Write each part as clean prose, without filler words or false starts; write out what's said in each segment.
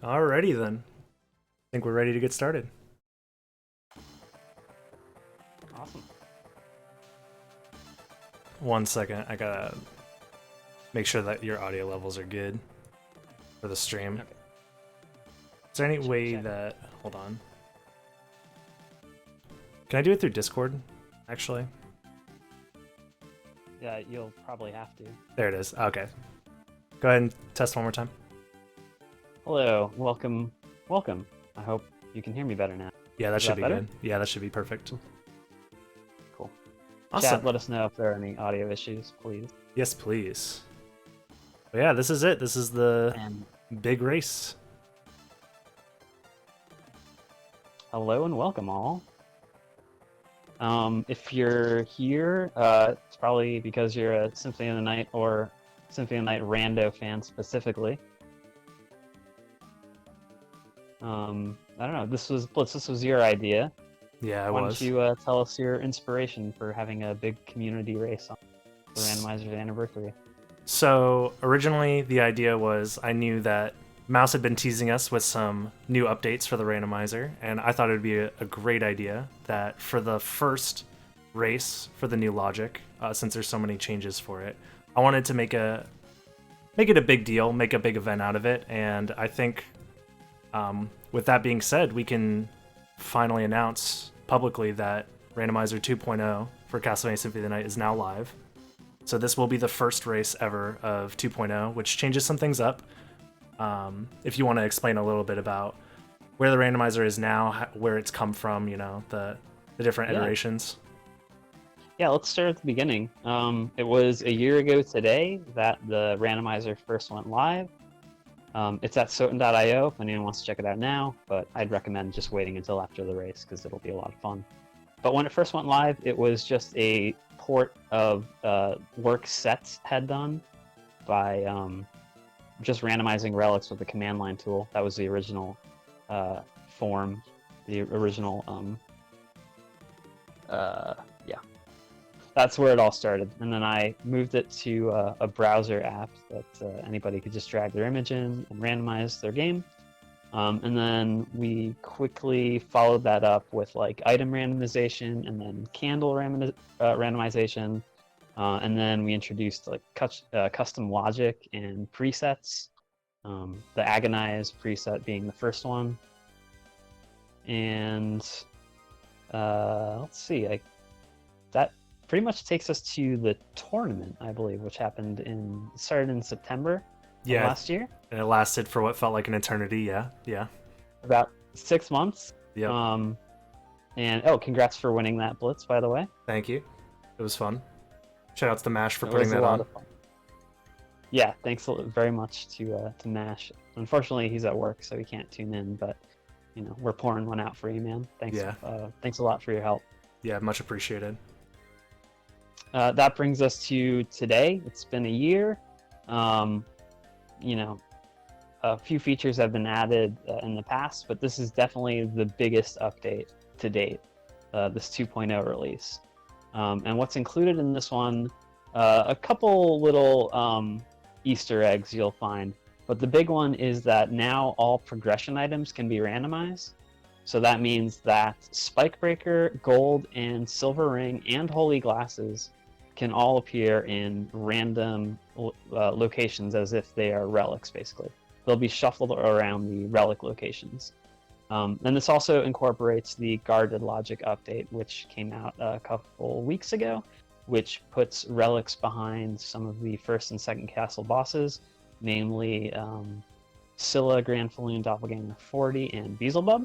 Alrighty then. I think we're ready to get started. Awesome. 1 second, I gotta make sure that your audio levels are good for the stream. Okay. Is there any way check. that... Hold on. Can I do it through Discord, actually? Yeah, you'll probably have to. There it is. Okay. Go ahead and test one more time. Hello, welcome. I hope you can hear me better now. Yeah, that Is should that be better? good. Yeah, that should be perfect. Cool. Awesome. Chat, let us know if there are any audio issues, please. Yes, please. But yeah, this is it. This is the And big race. hello and welcome all. If you're here, it's probably because you're a Symphony of the Night or Symphony of the Night rando fan specifically. I don't know. This was Blitz. This was your idea. Yeah, I Why was. don't you tell us your inspiration for having a big community race on the Randomizer's anniversary? So originally the idea was I knew that Mouse had been teasing us with some new updates for the randomizer, and I thought it would be a great idea that for the first race for the new logic, since there's so many changes for it, I wanted to make it a big deal, make a big event out of it, and I think with that being said, we can finally announce publicly that Randomizer 2.0 for Castlevania Symphony of the Night is now live. So this will be the first race ever of 2.0, which changes some things up. If you want to explain a little bit about where the randomizer is now, where it's come from, you know, the different iterations. Yeah, let's start at the beginning. It was a year ago today that the randomizer first went live. It's at SotN.io if anyone wants to check it out now, but I'd recommend just waiting until after the race because it'll be a lot of fun. But when it first went live, it was just a port of work sets had done by just randomizing relics with the command line tool. That was the original form, the original, yeah. That's where it all started. And then I moved it to a browser app that anybody could just drag their image in and randomize their game. And then we quickly followed that up with like item randomization and then candle randomization. And then we introduced like custom logic and presets. The Agonize preset being the first one. And let's see, that pretty much takes us to the tournament, I believe, which started in September of last year. And it lasted for what felt like an eternity. Yeah. About 6 months. Yeah. And congrats for winning that Blitz, by the way. Thank you. It was fun. Shout outs to Mash for It putting was that a lot on. of fun. Yeah, thanks very much to Nash. Unfortunately, he's at work, so he can't tune in. But you know, we're pouring one out for you, man. Thanks. Yeah. Thanks a lot for your help. Yeah, much appreciated. That brings us to today. It's been a year. You know, a few features have been added in the past, but this is definitely the biggest update to date, this 2.0 release. And what's included in this one, a couple little Easter eggs you'll find, but the big one is that now all progression items can be randomized. So that means that Spike Breaker, Gold, and Silver Ring, and Holy Glasses can all appear in random locations as if they are relics, basically. They'll be shuffled around the relic locations. And this also incorporates the Guarded Logic update, which came out a couple weeks ago, which puts relics behind some of the first and second castle bosses, namely Scylla, Grand Falloon, Doppelganger 40, and Beelzebub.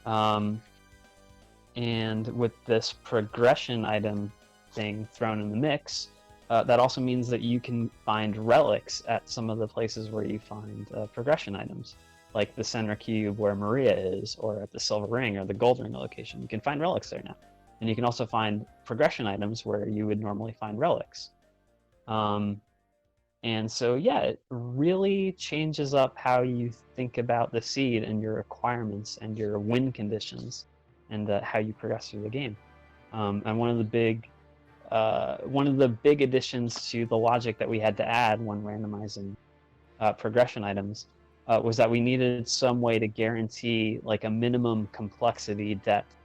And with this progression item thing thrown in the mix, that also means that you can find relics at some of the places where you find progression items, like the center cube where Maria is, or at the Silver Ring or the Gold Ring location. You can find relics there now. And you can also find progression items where you would normally find relics. And so, yeah, it really changes up how you think about the seed and your requirements and your win conditions and how you progress through the game. And one of the big additions to the logic that we had to add when randomizing progression items was that we needed some way to guarantee like a minimum complexity depth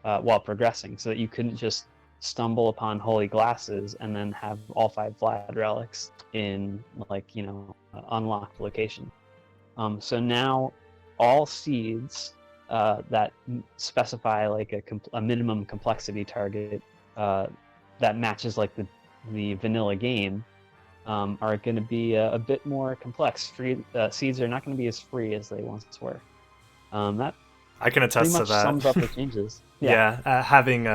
while progressing, so that you couldn't just stumble upon holy glasses and then have all 5 Vlad relics in like unlocked location. So now all seeds that specify like a minimum complexity target that matches like the vanilla game are going to be a bit more complex. Seeds are not going to be as free as they once were. That I can pretty attest to much that. sums up the changes. Yeah. Yeah, having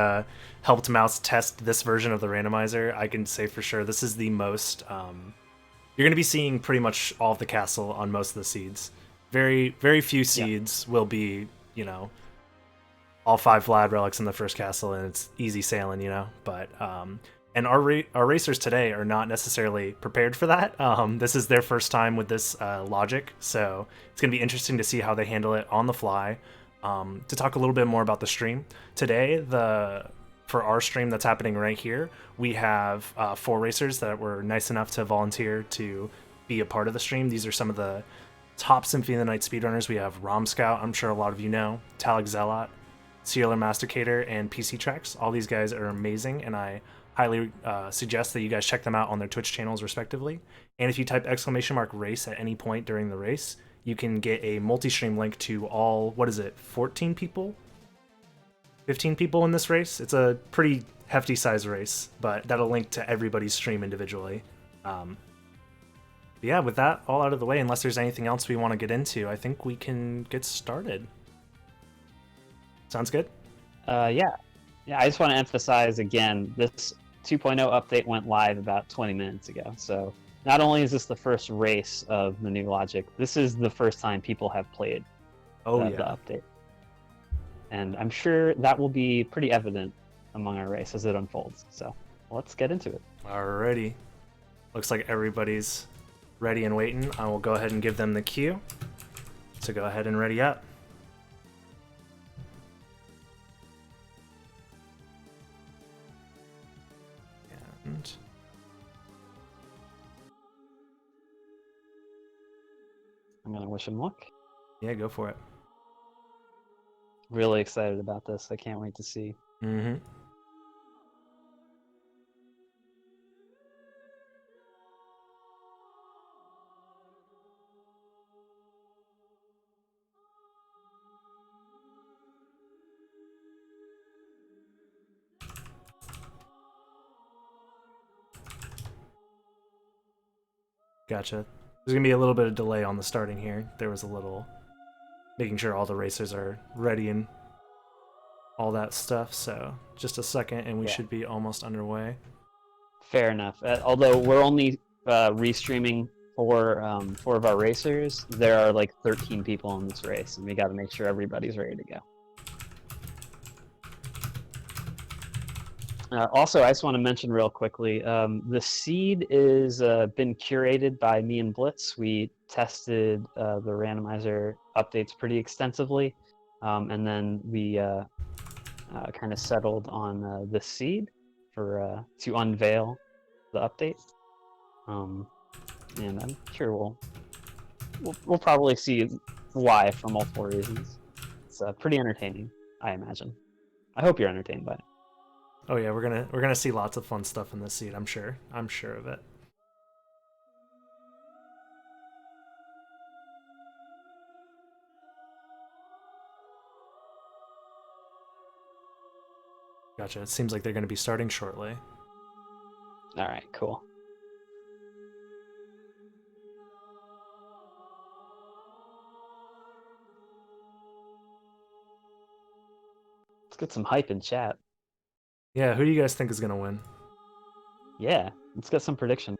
helped Mouse test this version of the randomizer, I can say for sure this is the most. You're going to be seeing pretty much all of the castle on most of the seeds. Very few Yeah. seeds will be, all 5 Vlad relics in the first castle, and it's easy sailing, But and our racers today are not necessarily prepared for that. This is their first time with this logic, so it's going to be interesting to see how they handle it on the fly. To talk a little bit more about the stream today, for our stream that's happening right here, we have 4 racers that were nice enough to volunteer to be a part of the stream. These are some of the top Symphony of the Night speedrunners. We have Rom Scout, I'm sure a lot of you know, Talik Zealot, Sealer Masticator, and PC Tracks. All these guys are amazing, and I highly suggest that you guys check them out on their Twitch channels respectively. And if you type !race at any point during the race, you can get a multi-stream link to all, 14 people? 15 people in this race? It's a pretty hefty size race, but that'll link to everybody's stream individually. Yeah, with that all out of the way, unless there's anything else we want to get into, I think we can get started. Sounds good? Yeah. I just want to emphasize again, this 2.0 update went live about 20 minutes ago. So not only is this the first race of the new logic, this is the first time people have played the update. And I'm sure that will be pretty evident among our race as it unfolds. So let's get into it. Alrighty. Looks like everybody's ready and waiting. I will go ahead and give them the cue. So go ahead and ready up. And I'm going to wish him luck. yeah, go for it. Really excited about this. I can't wait to see. Mm-hmm. Gotcha. There's going to be a little bit of delay on the starting here. There was a little making sure all the racers are ready and all that stuff. So just a second and we should be almost underway. Fair enough. Although we're only restreaming for 4 of our racers, there are like 13 people in this race, and we got to make sure everybody's ready to go. Also, I just want to mention real quickly, the seed is been curated by me and Blitz. We tested the randomizer updates pretty extensively, and then we kind of settled on the seed for to unveil the update. And I'm sure we'll probably see why for multiple reasons. It's pretty entertaining, I imagine. I hope you're entertained by it. Oh yeah, we're gonna see lots of fun stuff in this seed. I'm sure of it. Gotcha. It seems like they're gonna be starting shortly. All right, cool. Let's get some hype in chat. Yeah, who do you guys think is gonna win? Yeah, let's get some prediction.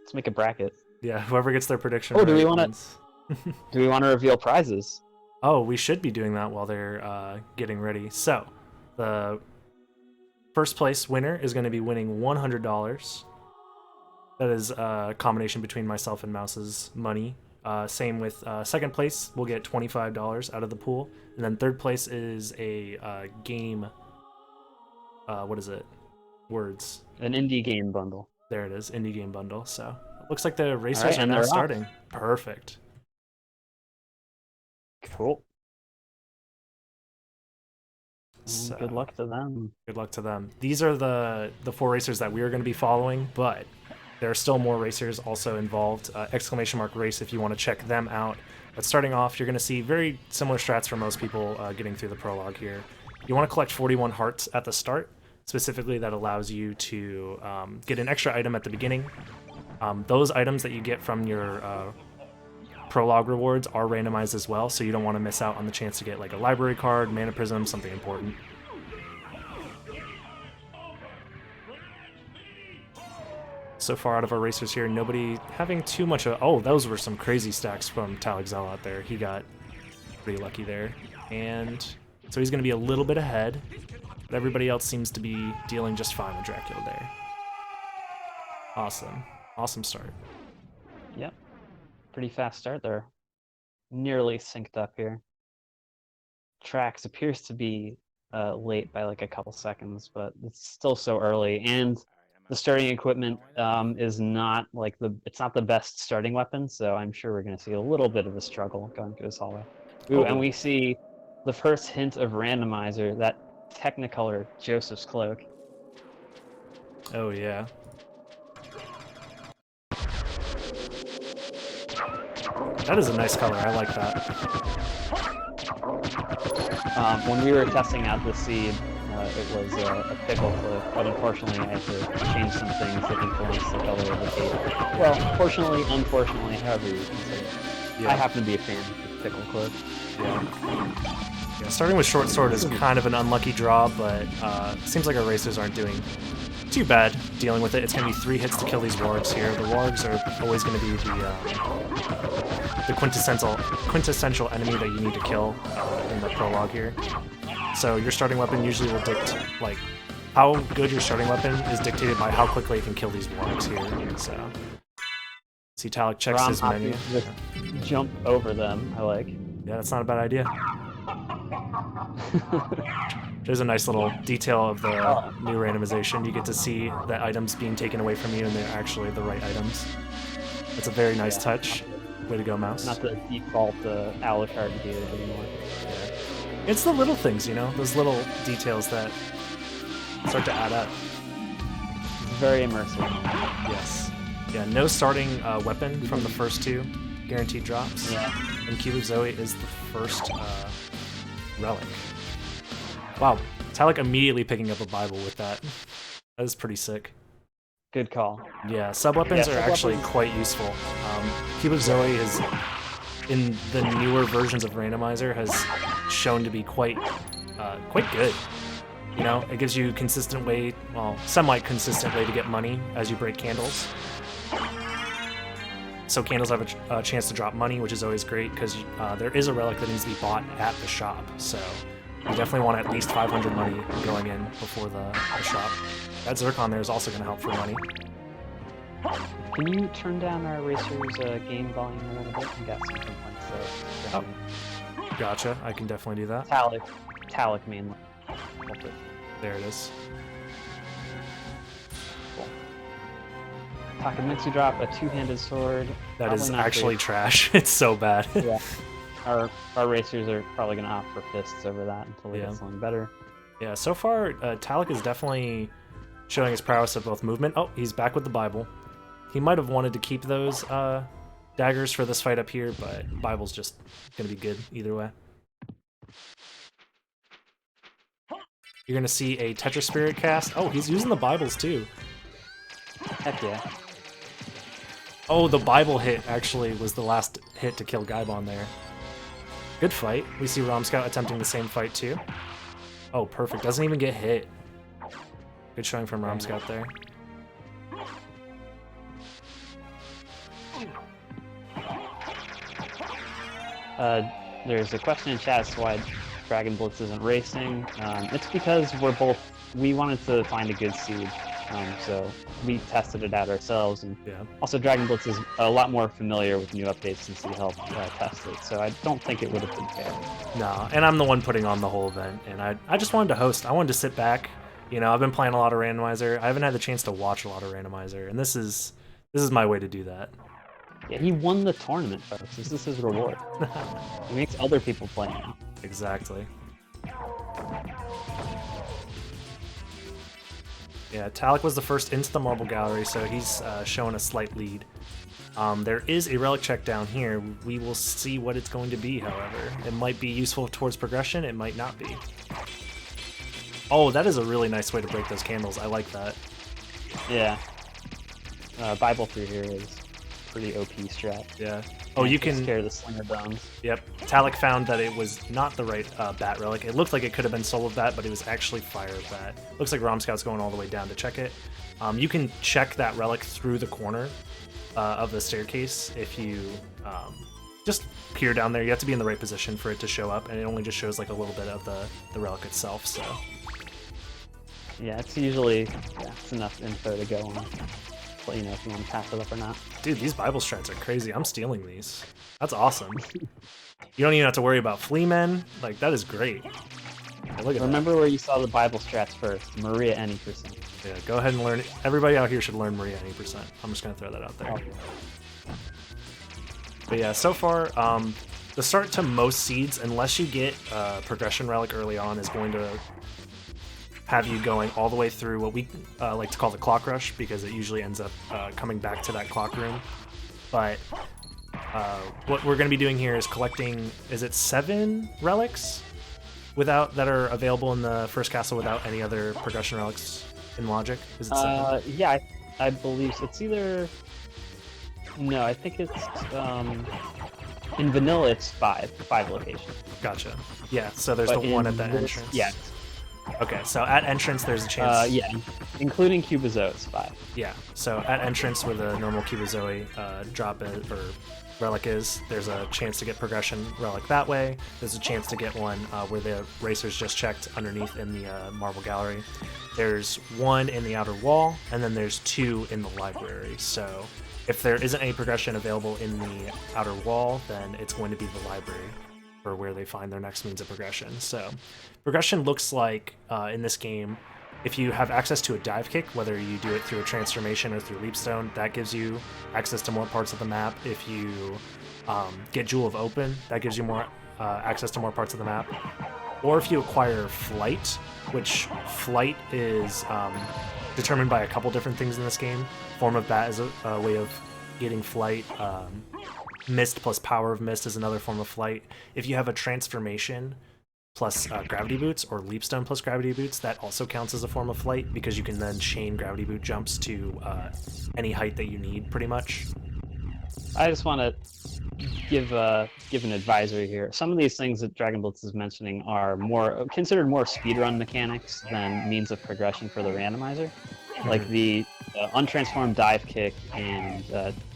Let's make a bracket. Yeah, whoever gets their prediction. Oh, right do we want to? Do we want to reveal prizes? Oh, we should be doing that while they're getting ready. So, the first place winner is going to be winning $100. That is a combination between myself and Mouse's money. Same with second place, we'll get $25 out of the pool. And then third place is a game. What is it? Words. An indie game bundle. There it is, indie game bundle. So, it looks like the racers are now they're starting. off. Perfect. Cool. So, good luck to them. Good luck to them. These are the 4 racers that we are going to be following, but there are still more racers also involved. Exclamation mark race if you want to check them out. But starting off, you're going to see very similar strats for most people getting through the prologue here. You want to collect 41 hearts at the start. Specifically, that allows you to get an extra item at the beginning. Those items that you get from your prologue rewards are randomized as well, so you don't want to miss out on the chance to get like a library card, mana prism, something important. So far out of our racers here, nobody having too much of... Oh, those were some crazy stacks from Talexel out there. He got pretty lucky there. And so he's going to be a little bit ahead, but everybody else seems to be dealing just fine with Dracula there. Awesome. Awesome start. Yep. Pretty fast start there. Nearly synced up here. Trax appears to be late by like a couple seconds, but it's still so early, and the starting equipment is not like it's not the best starting weapon, so I'm sure we're going to see a little bit of a struggle going through this hallway. Ooh, and we see the first hint of randomizer, that Technicolor Joseph's Cloak. Oh yeah. That is a nice color. I like that. When we were testing out the seed, it was a pickle cloak, but unfortunately I had to change some things that influenced the color of the tape. Well, fortunately, unfortunately, however you can say it. Yeah. I happen to be a fan of the pickle cloak. Yeah, starting with short sword is kind of an unlucky draw, but seems like our racers aren't doing too bad dealing with it. It's going to be 3 hits to kill these wargs here. The wargs are always going to be the quintessential enemy that you need to kill in the prologue here. So your starting weapon usually will dictate, like, how good your starting weapon is dictated by how quickly it can kill these wargs here. So, see, Talek checks his menu. Just jump over them, I like. Yeah, that's not a bad idea. There's a nice little detail of the new randomization. You get to see the items being taken away from you, and they're actually the right items. It's a very nice touch. Way to go, mouse. Not the default a la carte view anymore. Yeah. It's the little things, you know, those little details that start to add up. It's very immersive. Yes. Yeah, no starting weapon from the first 2 guaranteed drops. Yeah. And Cube of Zoe is the first relic. Wow, Talek immediately picking up a Bible with that. That is pretty sick. Good call. Yeah, sub-weapons are actually quite useful. Cube of Zoe is, in the newer versions of Randomizer, has shown to be quite good. You know, it gives you consistent way, well, semi-consistent way to get money as you break candles. So candles have a chance to drop money, which is always great, because there is a relic that needs to be bought at the shop. So you definitely want at least 500 money going in before the shop. That Zircon there is also going to help for money. Can you turn down our racers' game volume a little bit? We got some complaints there. Oh, gotcha. I can definitely do that. Talek mainly. There it is. Cool. Takamitsu drop a 2-handed sword. That is actually trash. It's so bad. Yeah. Our racers are probably going to opt for fists over that until we get something better. Yeah, so far, Talek is definitely showing his prowess of both movement. Oh, he's back with the Bible. He might have wanted to keep those daggers for this fight up here, but Bible's just going to be good either way. You're going to see a Tetra Spirit cast. Oh, he's using the Bibles too. Heck yeah. Oh, the Bible hit actually was the last hit to kill Gaibon there. Good fight. We see Rom Scout attempting the same fight too. Oh, perfect. Doesn't even get hit. Good showing from Rom Scout there. There's a question in chat as to why Dr4gonBlitz isn't racing. It's because we wanted to find a good seed, so we tested it out ourselves, and also Dr4gonBlitz is a lot more familiar with new updates since he helped test it, so I don't think it would have been fair. No, and I'm the one putting on the whole event, and I just wanted to host. I wanted to sit back. You know, I've been playing a lot of Randomizer. I haven't had the chance to watch a lot of Randomizer, and this is my way to do that. Yeah, he won the tournament, folks. This is his reward. He makes other people play now. Exactly. Yeah, Talik was the first into the marble gallery, so he's showing a slight lead. There is a relic check down here. We will see what it's going to be, however. It might be useful towards progression, it might not be. Oh, that is a really nice way to break those candles. I like that. Yeah. Bible through here is pretty OP strat. Yeah. Oh, you can scare the Slinger Bones. Yep. Talik found that it was not the right bat relic. It looked like it could have been Soul of Bat, but it was actually Fire of Bat. Looks like Rom Scout's going all the way down to check it. You can check that relic through the corner of the staircase if you just peer down there. You have to be in the right position for it to show up, and it only just shows like a little bit of the relic itself. So yeah, it's usually it's enough info to go on. Let you know if you want to pass it up or not. Dude, these Bible strats are crazy. I'm stealing these. That's awesome. You don't even have to worry about flea men. Like, that is great. Hey, look at Remember where you saw the Bible strats first. Maria any percent. Yeah, go ahead and learn it. Everybody out here should learn Maria any percent. I'm just going to throw that out there. Okay. But yeah, so far, the start to most seeds, unless you get progression relic early on, is going to have you going all the way through what we like to call the clock rush, because it usually ends up coming back to that clock room. But what we're going to be doing here is collecting, is it 7 relics that are available in the first castle without any other progression relics in Logic? Is it 7? Yeah, I believe so. It's either... No, I think it's... in vanilla, it's 5 locations. Gotcha. Yeah, so there's the one at the entrance. Yeah. Okay, so at entrance there's a chance... yeah, including Cubozoa, it's 5. Yeah, so at entrance where the normal Cubozoa drop is, or relic is, there's a chance to get progression relic that way. There's a chance to get one where the racers just checked underneath in the marble gallery. There's 1 in the outer wall, and then there's 2 in the library. So if there isn't any progression available in the outer wall, then it's going to be the library for where they find their next means of progression. So progression looks like, in this game, if you have access to a dive kick, whether you do it through a transformation or through leapstone, that gives you access to more parts of the map. If you get Jewel of Open, that gives you more access to more parts of the map. Or if you acquire Flight, which Flight is determined by a couple different things in this game. Form of Bat is a way of getting Flight. Mist plus Power of Mist is another form of Flight. If you have a transformation plus Gravity Boots, or Leapstone plus Gravity Boots, that also counts as a form of Flight, because you can then chain Gravity Boot jumps to any height that you need, pretty much. I just want to give an advisory here. Some of these things that Dragon Blitz is mentioning are considered more speedrun mechanics than means of progression for the randomizer. Like the untransformed dive kick and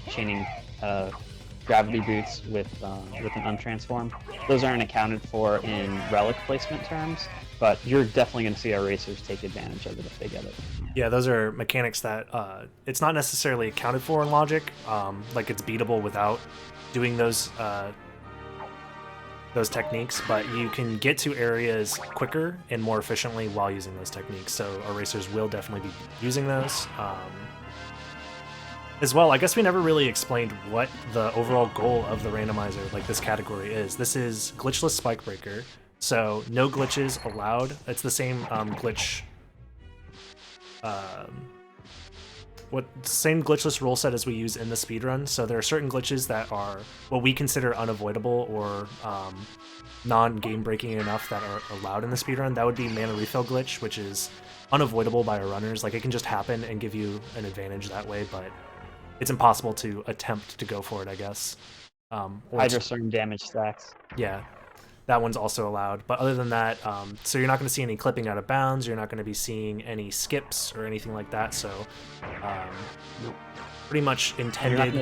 chaining Gravity Boots with an untransform. Those aren't accounted for in relic placement terms, but you're definitely going to see our racers take advantage of it if they get it. Yeah, those are mechanics that it's not necessarily accounted for in Logic. Like, it's beatable without doing those techniques, but you can get to areas quicker and more efficiently while using those techniques. So our racers will definitely be using those. As well, I guess we never really explained what the overall goal of the randomizer, like this category, is. This is glitchless Spike Breaker, so no glitches allowed. It's the same glitch... same glitchless rule set as we use in the speedrun. So there are certain glitches that are what we consider unavoidable or non-game breaking enough that are allowed in the speedrun. That would be mana refill glitch, which is unavoidable by our runners. Like, it can just happen and give you an advantage that way, but it's impossible to attempt to go for it, I guess. Hydrostorm damage stacks. Yeah, that one's also allowed. But other than that, so you're not going to see any clipping out of bounds. You're not going to be seeing any skips or anything like that. So pretty much intended.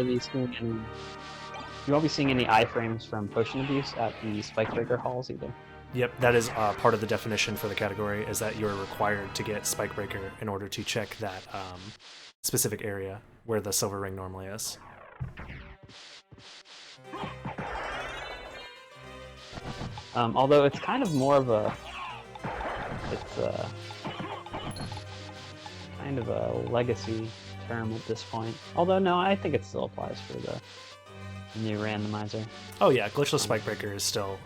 You won't be seeing any iframes from potion abuse at the Spike Breaker halls either. Yep, that is part of the definition for the category, is that you're required to get Spike Breaker in order to check that specific area where the silver ring normally is. Although it's kind of more of a, kind of a legacy term at this point. Although no, I think it still applies for new randomizer. Oh yeah, glitchless spike breaker is still,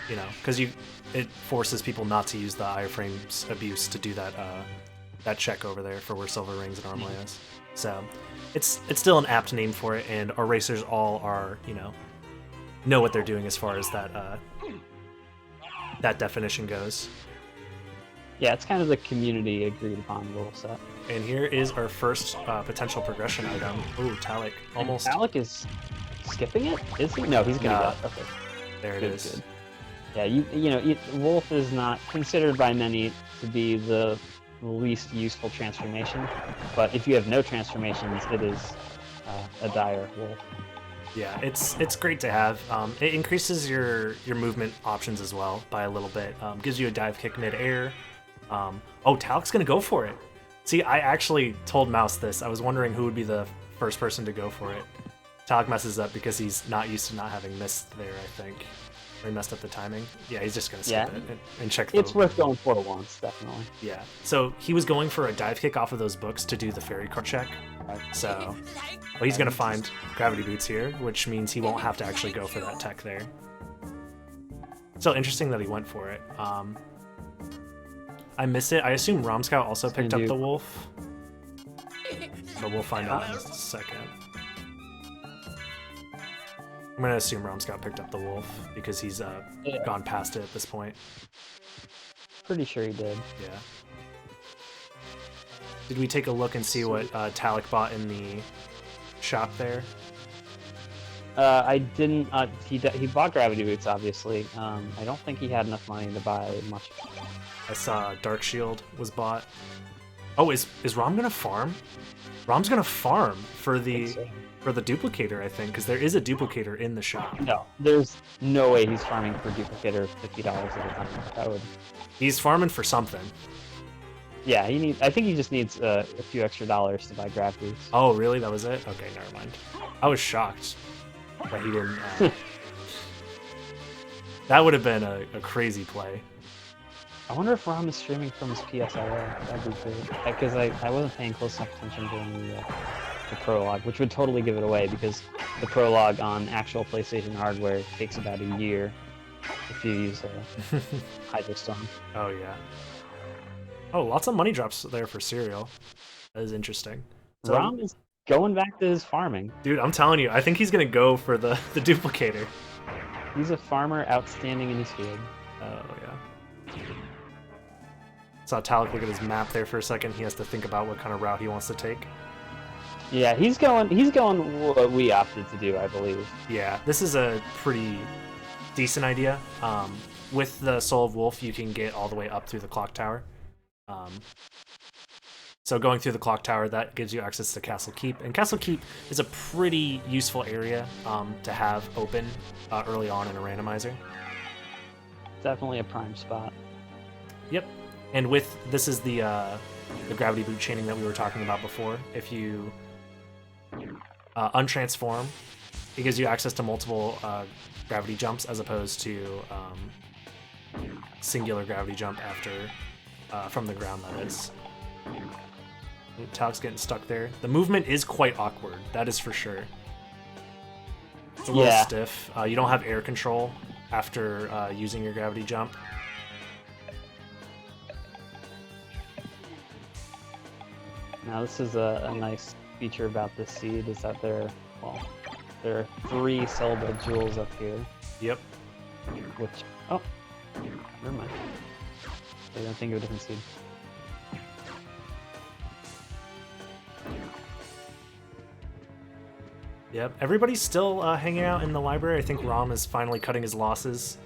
you know, because it forces people not to use the iframes abuse to do that that check over there for where silver rings normally is. So it's still an apt name for it, and our racers all are, you know what they're doing as far as that that definition goes. Yeah, it's kind of the community agreed upon rule set. And here is our first potential progression item. Ooh, Talik almost. And Talik is skipping it? Is he? No, he's gonna go. Okay. There it is. Good. Yeah, you know, Wolf is not considered by many to be the least useful transformation, but if you have no transformations, it is a dire Wolf. Yeah, it's great to have. It increases your movement options as well by a little bit. Gives you a dive kick mid-air. Oh, Talik's gonna go for it. See, I actually told Mouse this. I was wondering who would be the first person to go for it. Talik messes up because he's not used to not having missed there, I think. Or he messed up the timing. Yeah, he's just gonna skip it and check the... It's worth going for it once, definitely. Yeah, so he was going for a dive kick off of those books to do the fairy card check. So, well, he's gonna find gravity boots here, which means he won't have to actually go for that tech there. Still interesting that he went for it. I missed it. I assume Romscout also picked up the wolf, but we'll find out in a second. I'm gonna assume Romscout picked up the wolf because he's gone past it at this point. Pretty sure he did. Yeah. Did we take a look and see what Talik bought in the shop there? I didn't. He bought gravity boots, obviously. I don't think he had enough money to buy much. I saw Dark Shield was bought. Oh, is Rom gonna farm? Rom's gonna farm for the duplicator, I think, because there is a duplicator in the shop. No, there's no way he's farming for duplicator $50 at a time. That would. He's farming for something. Yeah, I think he just needs a few extra dollars to buy grav boots. Oh, really? That was it? Okay, never mind. I was shocked that he didn't. That would have been a crazy play. I wonder if Rom is streaming from his PSIO. That'd be great. Because I wasn't paying close enough attention during the prologue, which would totally give it away because the prologue on actual PlayStation hardware takes about a year if you use a Hydrostone. Oh, yeah. Oh, lots of money drops there for cereal. That is interesting. So, Rom is going back to his farming. Dude, I'm telling you, I think he's going to go for the duplicator. He's a farmer outstanding in his field. Oh, yeah. Saw Talik look at his map there for a second. He has to think about what kind of route he wants to take. Yeah, he's going what we opted to do, I believe. Yeah, this is a pretty decent idea. With the Soul of Wolf, you can get all the way up through the clock tower. So going through the clock tower, that gives you access to Castle Keep. And Castle Keep is a pretty useful area to have open early on in a randomizer. Definitely a prime spot. Yep. And with this is the gravity boot chaining that we were talking about before. If you untransform, it gives you access to multiple gravity jumps as opposed to singular gravity jump after from the ground, that is. Talik's getting stuck there. The movement is quite awkward, that is for sure. It's a little stiff. You don't have air control after using your gravity jump. Now this is a nice feature about this seed is that there are 3 sellable jewels up here. Yep. Which never mind. I don't think of a different seed. Yep. Everybody's still hanging out in the library. I think Rom is finally cutting his losses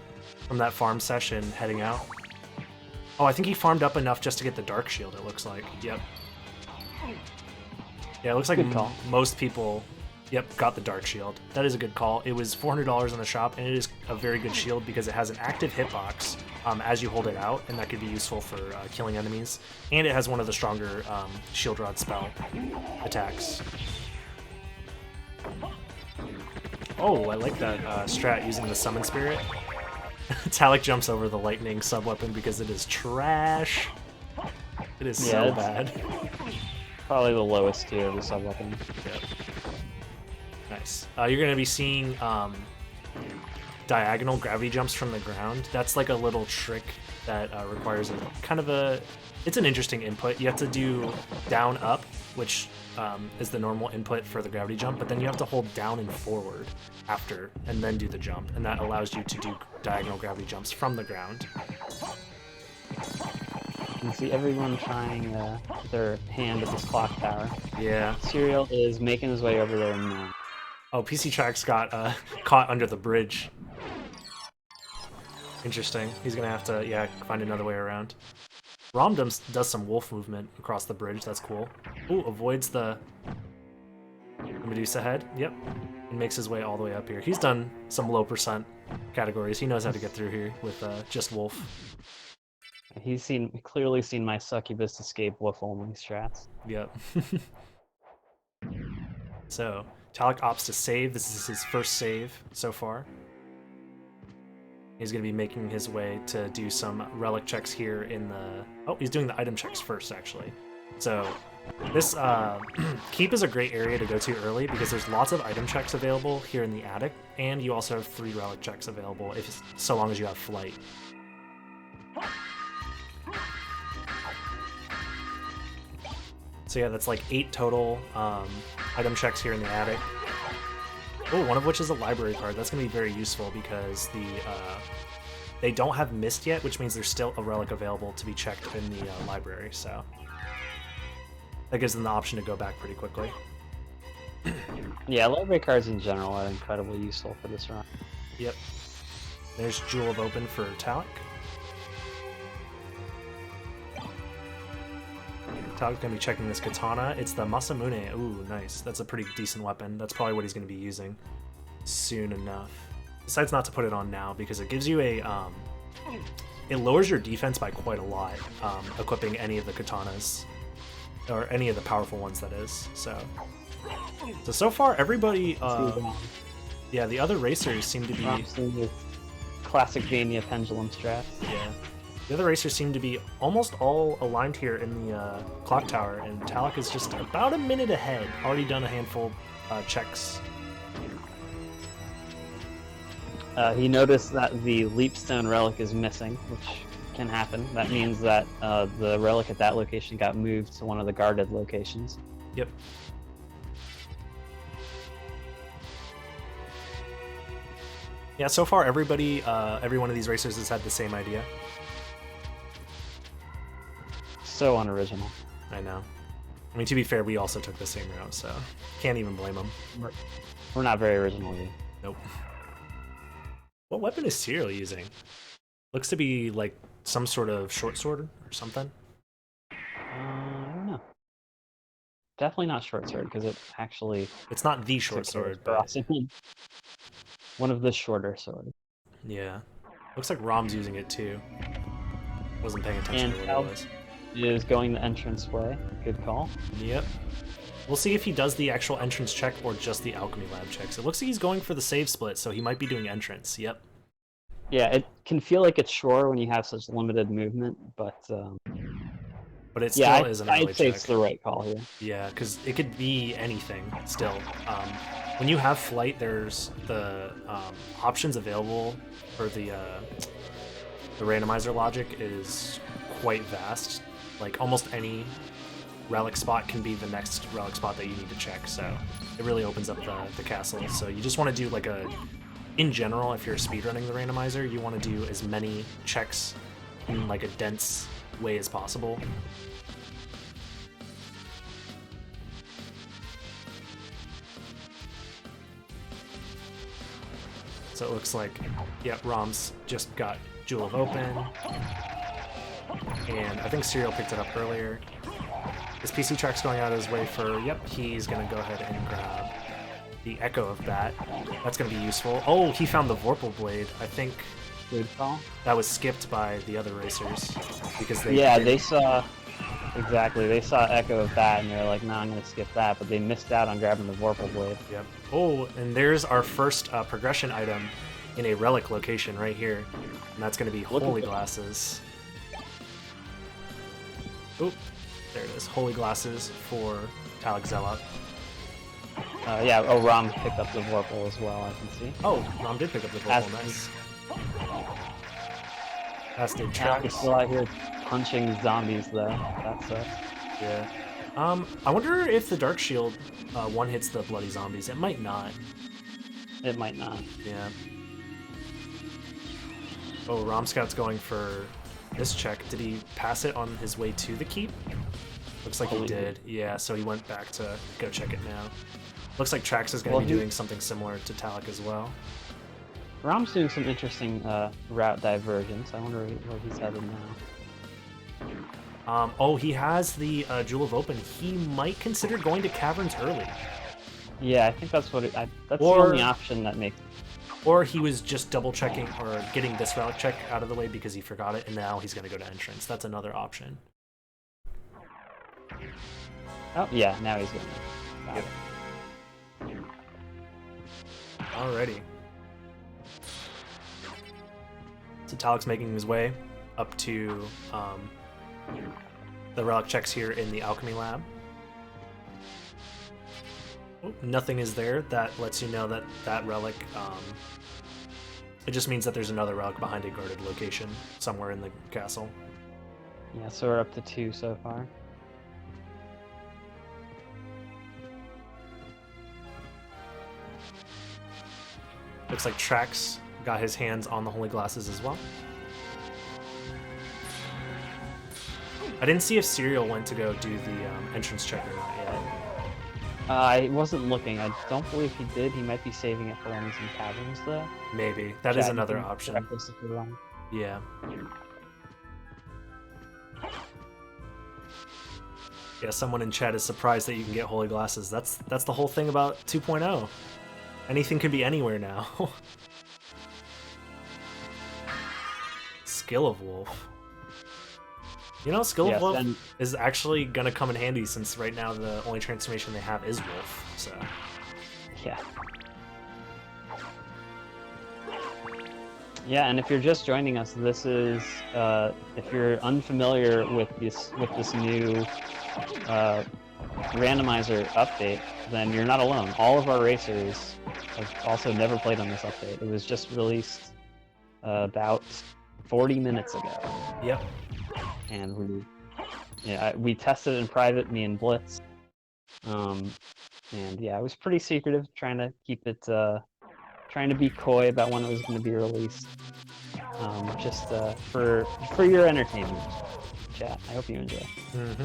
from that farm session, heading out. Oh, I think he farmed up enough just to get the Dark Shield, it looks like. Yep. Yeah, it looks like most people, got the Dark Shield. That is a good call. It was $400 in the shop, and it is a very good shield because it has an active hitbox as you hold it out, and that could be useful for killing enemies. And it has one of the stronger Shield Rod spell attacks. Oh, I like that strat using the Summon Spirit. Talik jumps over the lightning sub-weapon because it is trash. It is so bad. Probably the lowest tier of the sub-weapon. Yep. Nice. You're going to be seeing diagonal gravity jumps from the ground. That's like a little trick that requires a kind of a... It's an interesting input. You have to do down, up, which is the normal input for the gravity jump, but then you have to hold down and forward after, and then do the jump, and that allows you to do diagonal gravity jumps from the ground. You can see everyone trying their hand at this clock tower. Yeah. Serial is making his way over there now. Oh, PC Tracks got caught under the bridge. Interesting. He's gonna have to, yeah, find another way around. Rom does some wolf movement across the bridge. That's cool. Ooh, avoids the Medusa head. Yep. And makes his way all the way up here. He's done some low percent categories. He knows how to get through here with just wolf. He's clearly seen my succubus escape wolf only strats. Yep. So, Talik opts to save. This is his first save so far. He's going to be making his way to do some relic checks here in the... Oh, he's doing the item checks first, actually. So, this keep is a great area to go to early because there's lots of item checks available here in the attic, and you also have 3 relic checks available so long as you have flight. So yeah, that's like 8 total item checks here in the attic. Oh, one of which is a library card. That's going to be very useful because they don't have mist yet, which means there's still a relic available to be checked in the library, so that gives them the option to go back pretty quickly. Yeah, library cards in general are incredibly useful for this run. Yep. There's Jewel of Open for Talik. Talik's going to be checking this katana. It's the Masamune. Ooh, nice. That's a pretty decent weapon. That's probably what he's going to be using soon enough. Decides not to put it on now because it gives you a... it lowers your defense by quite a lot, equipping any of the katanas. Or any of the powerful ones, that is. So far, everybody... yeah, the other racers seem to be... Classic Vania pendulum strats. Yeah. The other racers seem to be almost all aligned here in the clock tower, and Talik is just about a minute ahead. Already done a handful of checks. He noticed that the Leapstone relic is missing, which can happen. That means that the relic at that location got moved to one of the guarded locations. Yep. Yeah, so far everybody, every one of these racers has had the same idea. So unoriginal. I know. I mean, to be fair, we also took the same route, so can't even blame them. We're not very original yet. Nope. What weapon is Serial using? Looks to be like some sort of short sword or something. I don't know. Definitely not short sword because it actually. It's not the short sword, but one of the shorter swords. Yeah. Looks like Rom's using it too. Wasn't paying attention to what it was. Is going the entrance way. Good call. Yep. We'll see if he does the actual entrance check or just the alchemy lab checks. It looks like he's going for the save split, so he might be doing entrance. Yep. Yeah, it can feel like it's sure when you have such limited movement, but it still is an early I'd say check. It's the right call here. Yeah, because it could be anything still. When you have flight, there's the options available for the randomizer logic is quite vast. Like almost any relic spot can be the next relic spot that you need to check, so it really opens up the castle. So you just want to do like in general, if you're speedrunning the randomizer, you want to do as many checks in like a dense way as possible. So it looks like, yep, Rom's just got Jewel of Open, and I think Serial picked it up earlier. His PC Track's going out of his way for, yep, he's going to go ahead and grab the Echo of Bat. That's going to be useful. Oh, he found the Vorpal Blade. I think Good call. that was skipped by the other racers because they saw exactly. They saw Echo of Bat and they're like, "Nah, I'm gonna skip that," but they missed out on grabbing the Vorpal Blade. Yep. Oh, and there's our first progression item in a relic location right here, and that's going to be Holy Glasses. Oop. There it is. Holy Glasses for Talik Zealot. Yeah, oh, Rom picked up the Vorpal as well, I can see. Oh, Rom did pick up the As- Vorpal, nice. As did Talc is Trax. still out here punching zombies, though. That sucks. Yeah. I wonder if the Dark Shield one hits the bloody zombies. It might not. It might not. Yeah. Oh, Rom Scout's going for this check. Did he pass it on his way to the keep? Looks like he did. Yeah, so he went back to go check it now. Looks like Trax is going to be doing something similar to Talc as well. Rom's doing some interesting route divergence. I wonder where he's headed now. Oh, he has the Jewel of Open. He might consider going to Caverns early. Yeah, I think that's what that's the only option that makes. Or he was just double checking or getting this relic check out of the way because he forgot it, and now he's going to go to Entrance. That's another option. Oh yeah, now he's going. Got it. Alrighty. So Talic's making his way up to the relic checks here in the Alchemy Lab. Oh, nothing is there. That lets you know that that relic, it just means that there's another relic behind a guarded location somewhere in the castle. Yeah, so we're up to 2 so far. Looks like Trax got his hands on the Holy Glasses as well. I didn't see if Serial went to go do the entrance check or not yet. I wasn't looking. I don't believe he did. He might be saving it for when he's in Caverns, though. Maybe. That is another option. Yeah. Yeah, someone in chat is surprised that you can get Holy Glasses. That's the whole thing about 2.0. Anything can be anywhere now. Skill of Wolf. You know, Skill of Wolf is actually going to come in handy since right now the only transformation they have is Wolf, so... Yeah. Yeah, and if you're just joining us, this is, if you're unfamiliar with this new randomizer update, then you're not alone. All of our racers have also never played on this update. It was just released about 40 minutes ago. Yep. And we tested it in private, me and Blitz. And yeah, it was pretty secretive, trying to keep it, trying to be coy about when it was going to be released. Just for your entertainment, chat. I hope you enjoy. Mm-hmm.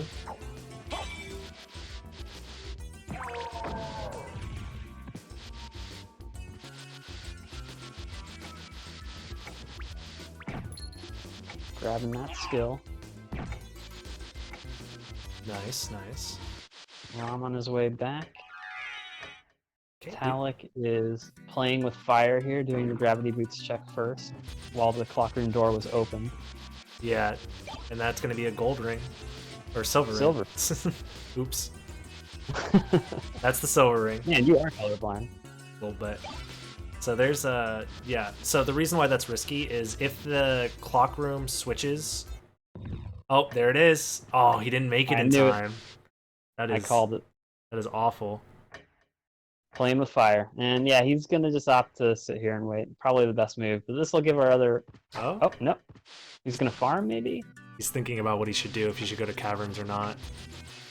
Grabbing that skill. Nice, nice. Rom on his way back. Okay. Talic is playing with fire here, doing the gravity boots check first, while the clockroom door was open. Yeah, and that's going to be a gold ring. Or silver ring. Silver. Oops. That's the silver ring. Man, you are colorblind. A little bit. So there's yeah. So the reason why that's risky is if the clock room switches. Oh, there it is. Oh, he didn't make it in time. I called it. That is awful. Playing with fire, and yeah, he's gonna just opt to sit here and wait. Probably the best move, but this will give our other. Oh no, he's gonna farm maybe. He's thinking about what he should do, if he should go to Caverns or not,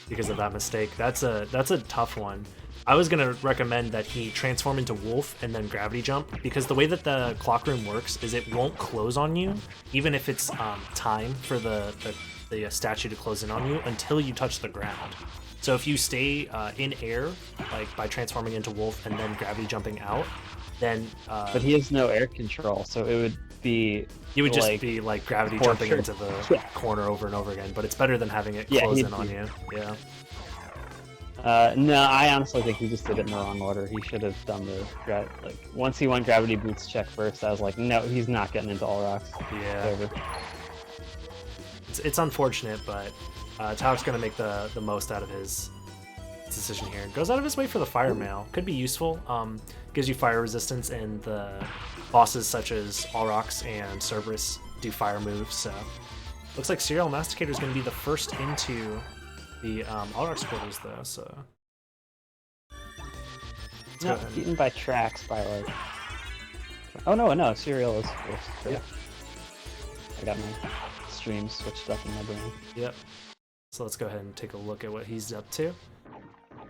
because of that mistake. That's a tough one. I was going to recommend that he transform into Wolf and then gravity jump, because the way that the clock room works is it won't close on you, even if it's time for the statue to close in on you, until you touch the ground. So if you stay in air, like by transforming into Wolf and then gravity jumping out, then... but he has no air control, so it would be... You would just be like gravity jumping into the corner over and over again, but it's better than having it close in on you. Yeah. No, I honestly think he just did it in the wrong order. He should have done the once he went gravity boots check first, I was like, no, he's not getting into all rocks. Yeah. It's unfortunate, but Talic's gonna make the most out of his decision here. Goes out of his way for the fire mail. Could be useful. Gives you fire resistance, and the bosses such as Allrox and Cerberus do fire moves. So looks like Serial Masticator is gonna be the first into the Allrox quarters though, so go Not ahead. beaten by tracks by like. Oh no, Serial is first. So Yeah. I got my streams switched up in my brain. Yep. So let's go ahead and take a look at what he's up to.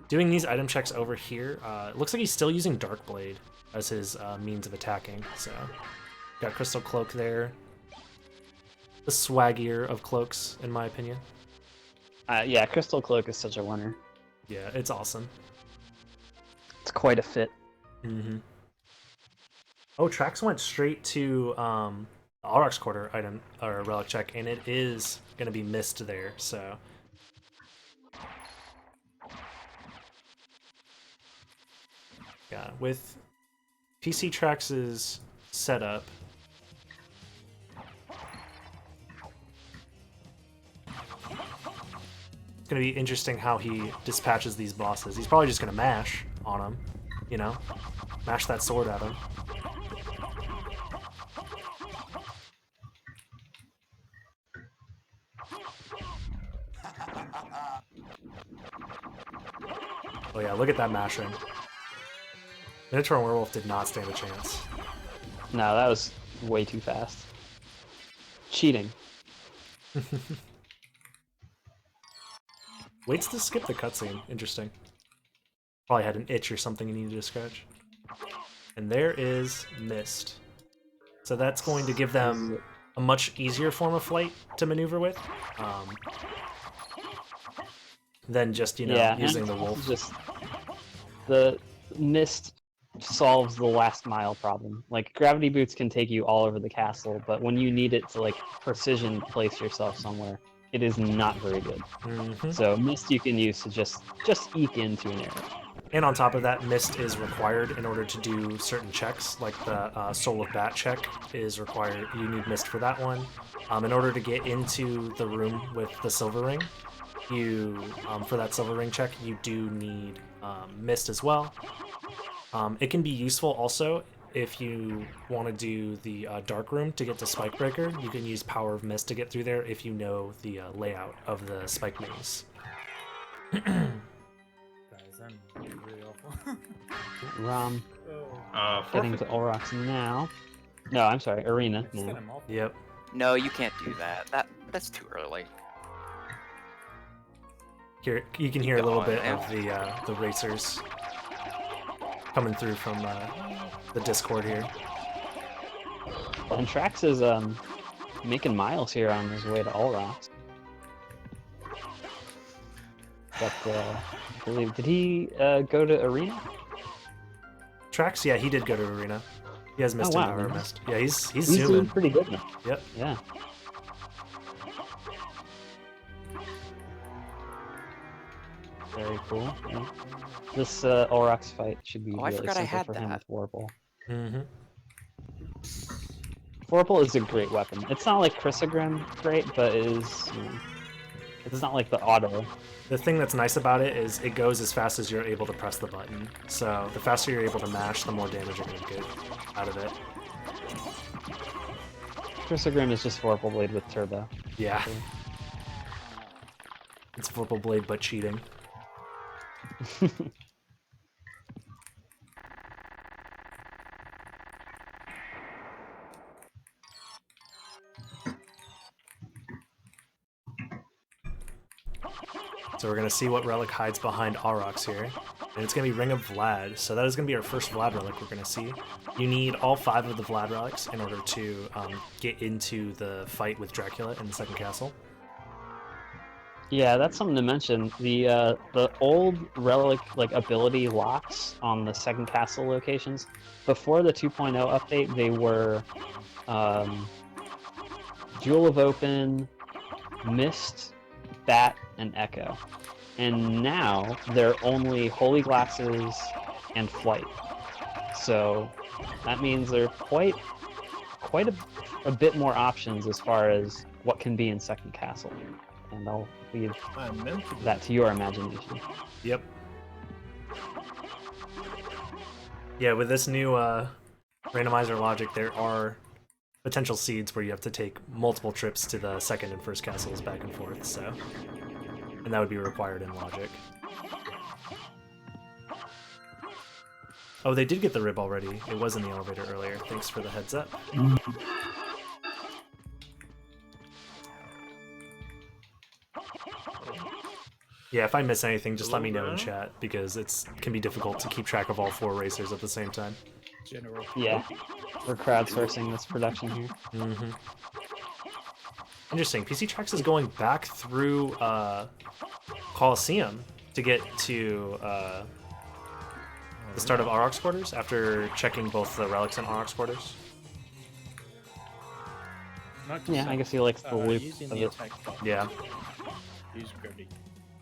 Doing these item checks over here, it looks like he's still using Dark Blade as his means of attacking. So got Crystal Cloak there. The swaggier of cloaks, in my opinion. Yeah, Crystal Cloak is such a winner. Yeah, it's awesome. It's quite a fit. Mm-hmm. Oh, Trax went straight to the Aurochs Quarter item or relic check, and it is gonna be missed there. So yeah, with PC Trax's setup, it's gonna be interesting how he dispatches these bosses. He's probably just gonna mash on them, you know, mash that sword at him. Oh yeah, look at that mashing. Minotaur and Werewolf did not stand a chance. No, that was way too fast. Cheating. Waits to skip the cutscene. Interesting. Probably had an itch or something he needed to scratch. And there is Mist. So that's going to give them a much easier form of flight to maneuver with. Than just, you know, Yeah, using and the wolf. Just the mist solves the last mile problem. Like gravity boots can take you all over the castle, but when you need it to like precision place yourself somewhere, it is not very good. Mm-hmm. So mist you can use to just eke into an area. And on top of that, Mist is required in order to do certain checks, like the Soul of Bat check is required. You need Mist for that one. In order to get into the room with the Silver Ring, you for that Silver Ring check, you do need Mist as well. It can be useful also if you want to do the Dark Room to get to Spike Breaker. You can use Power of Mist to get through there if you know the layout of the Spike Maze. Guys, I'm really awful. Rom, Forfeit. getting to Olrox now. No, I'm sorry, Arena Instead, now. I'm awful. Yep. No, you can't do that. That's too early. Here you can hear a little God, bit man. of the racers coming through from the Discord here. And Trax is making miles here on his way to Olrox. But I believe, did he go to Arena? Trax, yeah, he did go to Arena. He has missed Oh, wow. another mist. Yeah, he's He's doing zooming. pretty good now. Yep. Yeah. Very cool. Yeah. This Olrox fight should be Oh, I really forgot I simple had for him that. with Vorpal. Mm-hmm. Vorpal is a great weapon. It's not like Chrysogrim great, but it is. It's not like the auto. The thing that's nice about it is it goes as fast as you're able to press the button. So the faster you're able to mash, the more damage you're going to get out of it. Chrysogrim is just Vorpal Blade with turbo. Yeah. It's Vorpal Blade, but cheating. So we're going to see what relic hides behind Aurochs here. And it's going to be Ring of Vlad. So that is going to be our first Vlad relic we're going to see. You need all 5 of the Vlad relics in order to get into the fight with Dracula in the second castle. Yeah, that's something to mention. The old relic like ability locks on the second castle locations before the 2.0 update, they were Jewel of Open, Mist, Bat, and Echo. And now they're only Holy Glasses and Flight. So that means they're quite a bit more options as far as what can be in second castle. And I'll leave that to your imagination. Yep. Yeah, with this new randomizer logic, there are potential seeds where you have to take multiple trips to the second and first castles back and forth, so... And that would be required in logic. Oh, they did get the rib already. It was in the elevator earlier. Thanks for the heads up. Yeah, if I miss anything, just let me know in chat, because it can be difficult to keep track of all 4 racers at the same time. General. Yeah, we're crowdsourcing this production here. Mm-hmm. Interesting. PC Tracks is going back through Coliseum to get to the start of Aurochs quarters after checking both the relics and Aurochs quarters. Yeah, I guess he likes the loop Using of the it. attack button. Yeah. Use gravity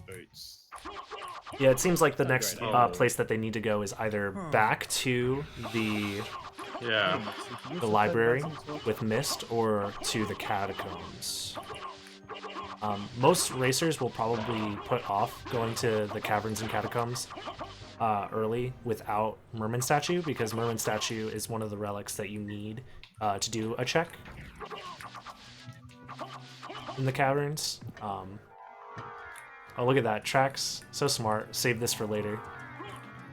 boots. Yeah, it seems like the Not next great. place that they need to go is either back to the library with Mist or to the catacombs. Most racers will probably put off going to the caverns and catacombs early without Merman Statue, because Merman Statue is one of the relics that you need to do a check in the caverns. Oh, look at that. Tracks. So smart. Save this for later.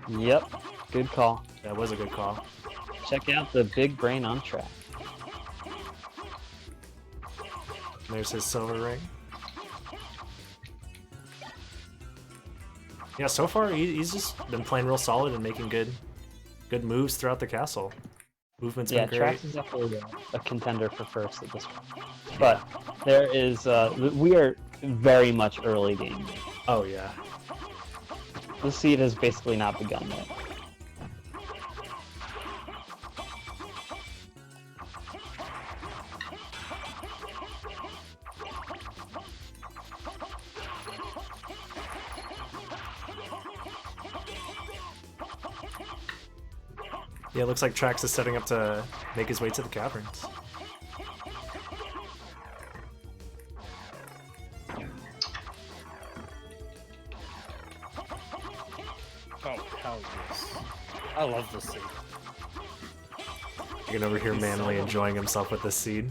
Yep, good call. That was a good call. Check out the big brain on track. There's his silver ring. Yeah, so far he's just been playing real solid and making good moves throughout the castle. Movement's Yeah, been great. Trax is definitely a contender for first at this point. But there is, we are very much early game. Oh yeah. The seed has basically not begun yet. Yeah, it looks like Trax is setting up to make his way to the caverns. Oh, hell yes. I love this seed. You can overhear Manly enjoying himself with this seed.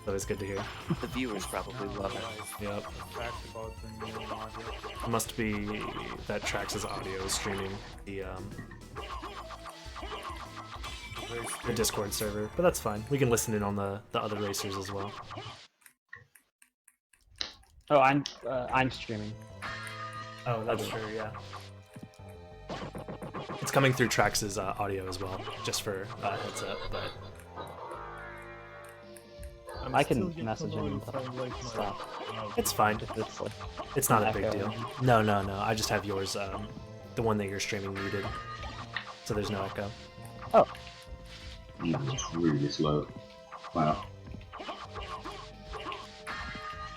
That was good to hear. The viewers probably love it. Yep. Fact about the new audio. It must be that Trax's audio is streaming the Discord server, but that's fine. We can listen in on the other racers as well. Oh, I'm streaming. Oh, that's true, yeah. It's coming through Trax's audio as well, just for heads up, but... I can message him and stop. It's fine. It's like It's not a an big echo. deal. No, no, no. I just have yours, the one that you're streaming muted, so there's no echo. Oh, It's really slow. Wow.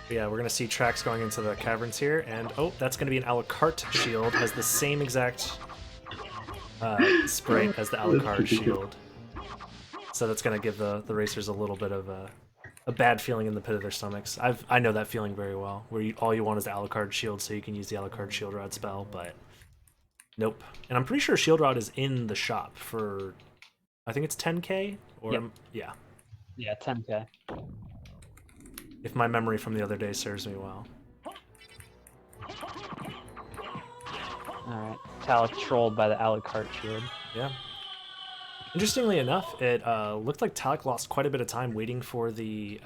But yeah, we're gonna see Trax going into the caverns here, and oh, that's gonna be an a la carte shield. Has the same exact sprite as the a la carte shield. So that's gonna give the racers a little bit of a bad feeling in the pit of their stomachs. I know that feeling very well, where all you want is the a la carte shield, so you can use the a la carte shield rod spell, but nope. And I'm pretty sure shield rod is in the shop for, I think it's 10k, or Yep. yeah, yeah, 10k. if my memory from the other day serves me well. Alright. Talik trolled by the a la carte shield. Yeah. Interestingly enough, it looked like Talik lost quite a bit of time waiting for the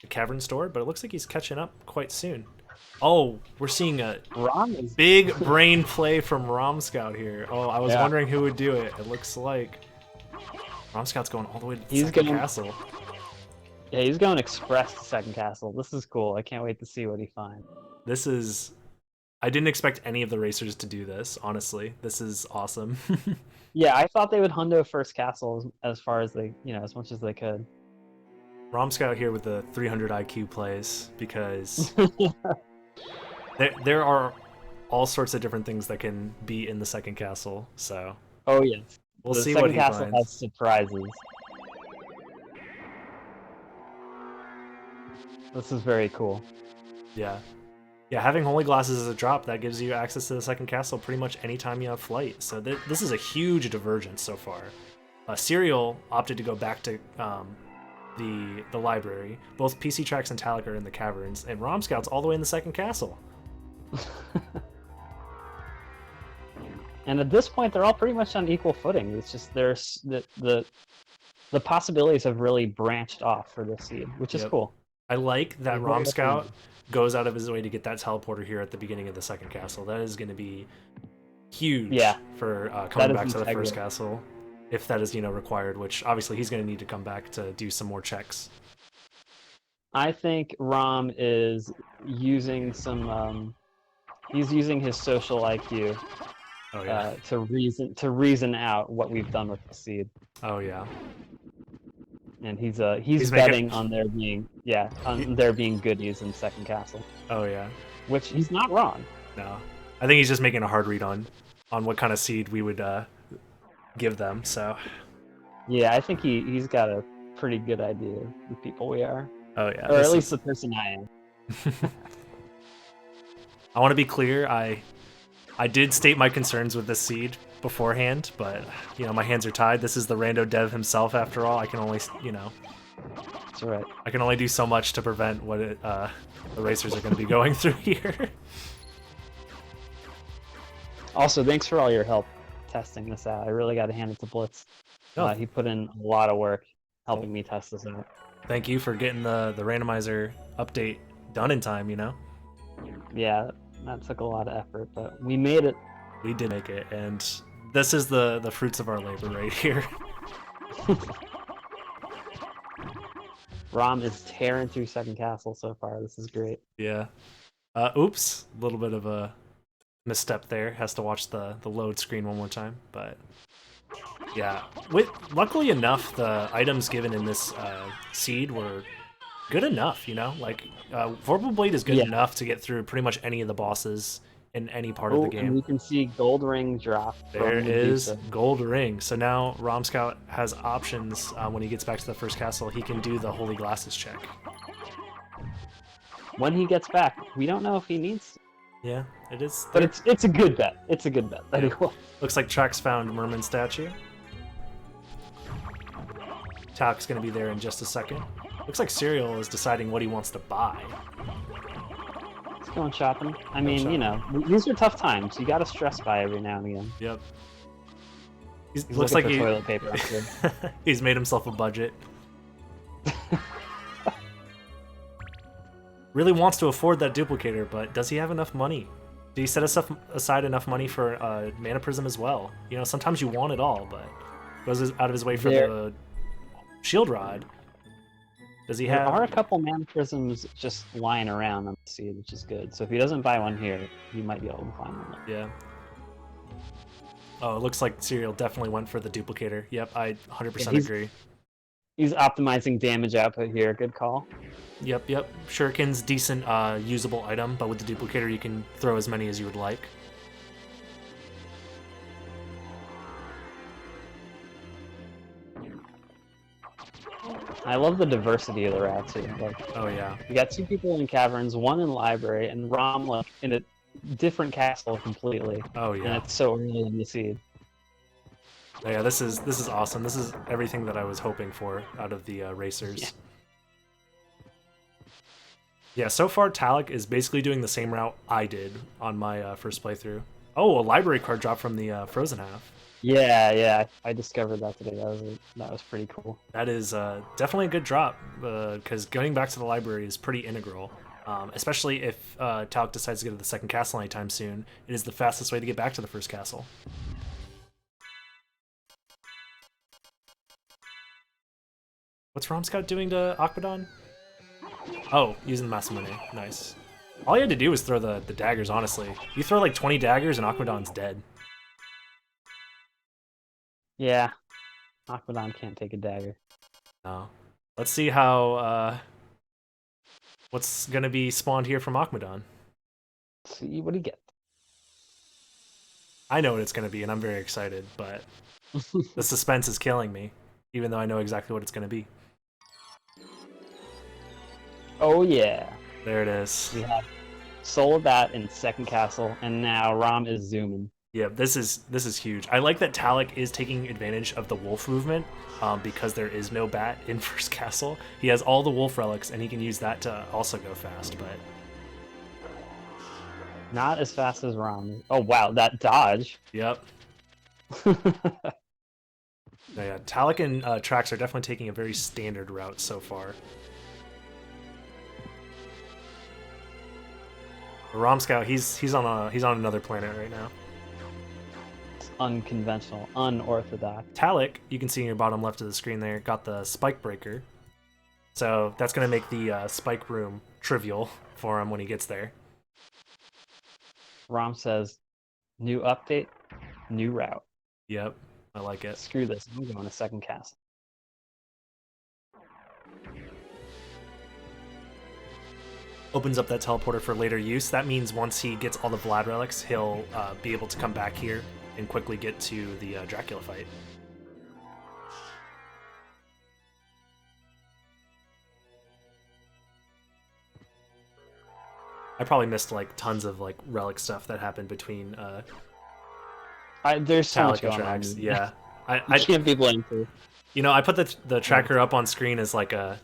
cavern store, but it looks like he's catching up quite soon. Oh, we're seeing a Ron is big brain play from Rom Scout here. Oh, I was Yeah. wondering who would do it. It looks like Rom Scout's going all the way to the He's second going- castle. Yeah, he's going express to second castle. This is cool. I can't wait to see what he finds. This is... I didn't expect any of the racers to do this, honestly. This is awesome. Yeah, I thought they would hundo first castle as far as they, as much as they could. Rom Scout here with the 300 IQ plays, because there are all sorts of different things that can be in the second castle, so Oh yes. we'll the see second what he castle finds. has surprises. This is very cool. Yeah. Yeah, having Holy Glasses as a drop, that gives you access to the second castle pretty much anytime you have flight. So this is a huge divergence so far. Serial opted to go back to the library. Both PC Tracks and Talik are in the caverns, and Rom Scout's all the way in the second castle. And at this point, they're all pretty much on equal footing. It's just there's the possibilities have really branched off for this seed, which is Yep. cool. I like that Like, Rom what Scout happened? goes out of his way to get that teleporter here at the beginning of the second castle. That is going to be huge Yeah. for coming That back is to the first integral. castle, if that is, required, which obviously he's going to need to come back to do some more checks. I think Rom is using some. He's using his social IQ Oh, yeah. to reason out what we've done with the seed, Oh, yeah. and he's He's betting making- on there being goodies in second castle, Oh, yeah. which he's not wrong. No. I think he's just making a hard read on what kind of seed we would give them, so... Yeah, I think he's got a pretty good idea of the people we are, Oh, yeah. or this at least is- the person I am. I want to be clear, I did state my concerns with this seed beforehand, but, my hands are tied. This is the rando dev himself, after all. I can only, That's right. I can only do so much to prevent what the racers are going to be going through here. Also, thanks for all your help testing this out. I really got to hand it to Blitz. Oh. He put in a lot of work helping me test this out. Thank you for getting the randomizer update done in time, Yeah, that took a lot of effort, but we made it. We did make it, and this is the fruits of our labor right here. Rom is tearing through second castle so far. This is great. Yeah. Oops. A little bit of a misstep there. Has to watch the load screen one more time, but... Yeah. Luckily enough, the items given in this seed were good enough, Like, Vorpal Blade is good Yeah. enough to get through pretty much any of the bosses in any part of the And game. we can see gold ring drop. There from is Medusa. Gold Ring. So now Rom Scout has options when he gets back to the first castle. He can do the Holy Glasses check. When he gets back, we don't know if he needs to, Yeah, it is. but it's a good bet. It's a good bet that he will. Looks like Trax found Merman statue. Talc's gonna be there in just a second. Looks like Serial is deciding what he wants to buy. He's going shopping. I mean, shopping. these are tough times. You got to stress buy every now and again. Yep. He's Looks looking like for toilet paper. I'm good. he's made himself a budget. Really wants to afford that duplicator, but does he have enough money? Did he set aside enough money for Mana Prism as well? Sometimes you want it all, but goes out of his way for the Shield Rod. Does he There have... are a couple mana prisms just lying around on the seed, which is good. So if he doesn't buy one here, he might be able to find one. Yeah. Oh, it looks like Serial definitely went for the duplicator. Yep, I 100% he's- agree. He's optimizing damage output here. Good call. Yep. Shuriken's decent usable item, but with the duplicator you can throw as many as you would like. I love the diversity of the routes here. Like, Oh yeah. you got two people in caverns, one in library, and Rom like in a different castle completely. Oh And yeah. it's so early in the seed. Yeah, this is awesome. This is everything that I was hoping for out of the racers. Yeah. Yeah, so far Talik is basically doing the same route I did on my first playthrough. Oh, a library card drop from the Frozen Half. Yeah, I discovered that today. That was pretty cool. That is definitely a good drop, because going back to the library is pretty integral. Especially if Talik decides to go to the second castle anytime soon. It is the fastest way to get back to the first castle. What's Rom Scout doing to Akbadon? Oh, using the Masamune. Nice. All you had to do was throw the daggers, honestly. You throw like 20 daggers and Akbadon's dead. Yeah. Aquadon can't take a dagger. No. Let's see how... what's going to be spawned here from Akbadon. Let's see what he gets. I know what it's going to be, and I'm very excited, but the suspense is killing me, even though I know exactly what it's going to be. Oh yeah. There it is. We have Soul of Bat in second castle, and now Rom is zooming. Yeah, this is huge. I like that Talik is taking advantage of the wolf movement, because there is no bat in first castle. He has all the wolf relics, and he can use that to also go fast, but... Not as fast as Rom. Oh wow, that dodge. Yep. No, yeah, Talik and Trax are definitely taking a very standard route so far. Rom Scout, he's on another planet right now. It's unconventional, unorthodox. Talik, you can see in your bottom left of the screen there, got the spike breaker. So that's going to make the spike room trivial for him when he gets there. Rom says, new update, new route. Yep, I like it. Screw this, I'm going to second castle. Opens up that teleporter for later use. That means once he gets all the Vlad relics, he'll be able to come back here and quickly get to the Dracula fight. I probably missed like tons of like relic stuff that happened between There's so much Talik and going on. Trax. Yeah, I I can't be blamed for. you know I put the tracker up on screen as like a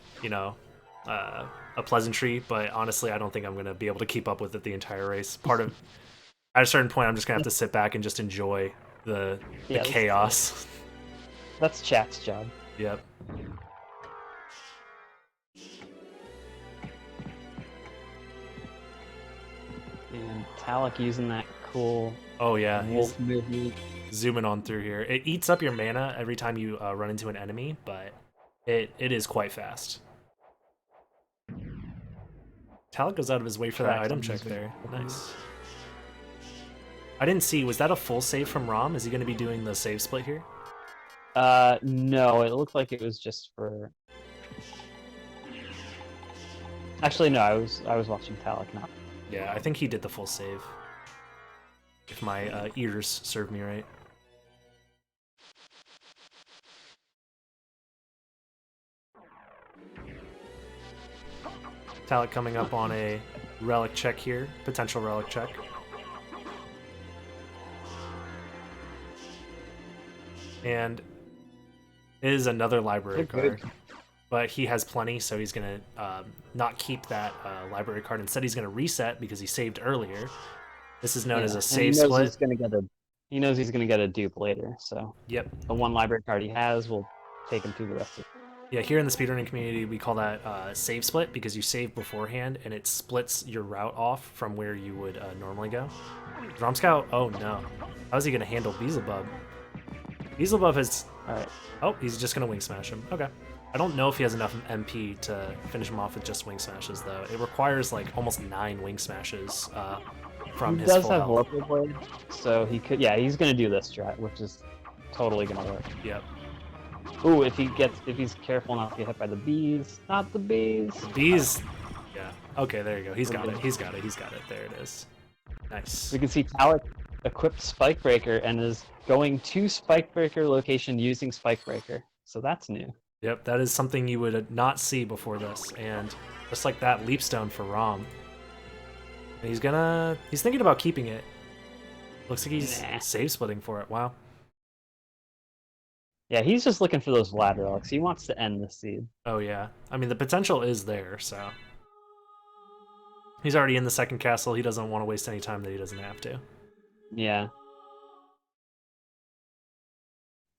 a pleasantry, but honestly I don't think I'm gonna be able to keep up with it the entire race. At a certain point I'm just gonna have to sit back and just enjoy the chaos. That's chat's job. Yep. And Talik using that cool Oh yeah, wolf movement. zooming on through here. It eats up your mana every time you run into an enemy, but it is quite fast. Talik goes out of his way for that item check there. Nice. I didn't see, was that a full save from Rom? Is he going to be doing the save split here? No, it looked like it was just for. Actually, no, I was watching Talik now. Yeah, I think he did the full save. If my ears serve me right. Talik coming up on a relic check here, potential relic check. And it is another library card, but he has plenty, so he's gonna not keep that library card. Instead, he's gonna reset because he saved earlier. This is known as a save split. He knows he's gonna get a dupe later, so Yep. the one library card he has will take him through the rest of it. Yeah, here in the speedrunning community, we call that save split because you save beforehand and it splits your route off from where you would normally go. Rom Scout, oh no. How is he going to handle Beelzebub? Beelzebub has... Alright. Oh, he's just going to wing smash him. Okay. I don't know if he has enough MP to finish him off with just wing smashes, though. It requires like almost 9 wing smashes from his full health. He does have Warped Blade, so he could... Yeah, he's going to do this strat, which is totally going to work. Yep. Ooh, if he's careful not to get hit by the bees. Not the bees. The bees... Yeah. Okay, there you go. He's got it. He's got it. He's got it. There it is. Nice. We can see Talik equipped Spikebreaker and is going to Spikebreaker location using Spikebreaker. So that's new. Yep, that is something you would not see before this. And just like that, Leapstone for Rom. And he's thinking about keeping it. Looks like he's save splitting for it. Wow. Yeah, he's just looking for those Vlad relics. He wants to end the seed. Oh yeah. I mean, the potential is there, so. He's already in the second castle. He doesn't want to waste any time that he doesn't have to. Yeah.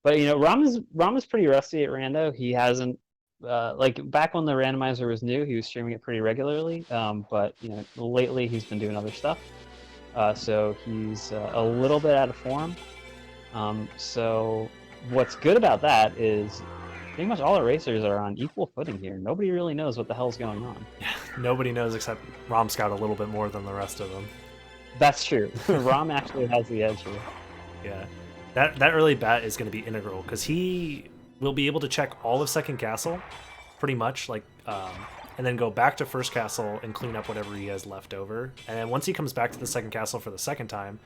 But, you know, Rom is pretty rusty at Rando. He hasn't, like, back when the randomizer was new, he was streaming it pretty regularly. But, you know, lately he's been doing other stuff. So he's a little bit out of form. So what's good about that is pretty much all our racers are on equal footing here. Nobody really knows what the hell's going on. Yeah, nobody knows except Rom Scout a little bit more than the rest of them. That's true. Rom actually has the edge here. Yeah. That early bat is going to be integral because he will be able to check all of second castle pretty much, like, and then go back to first castle and clean up whatever he has left over. And then once he comes back to the second castle for the second time,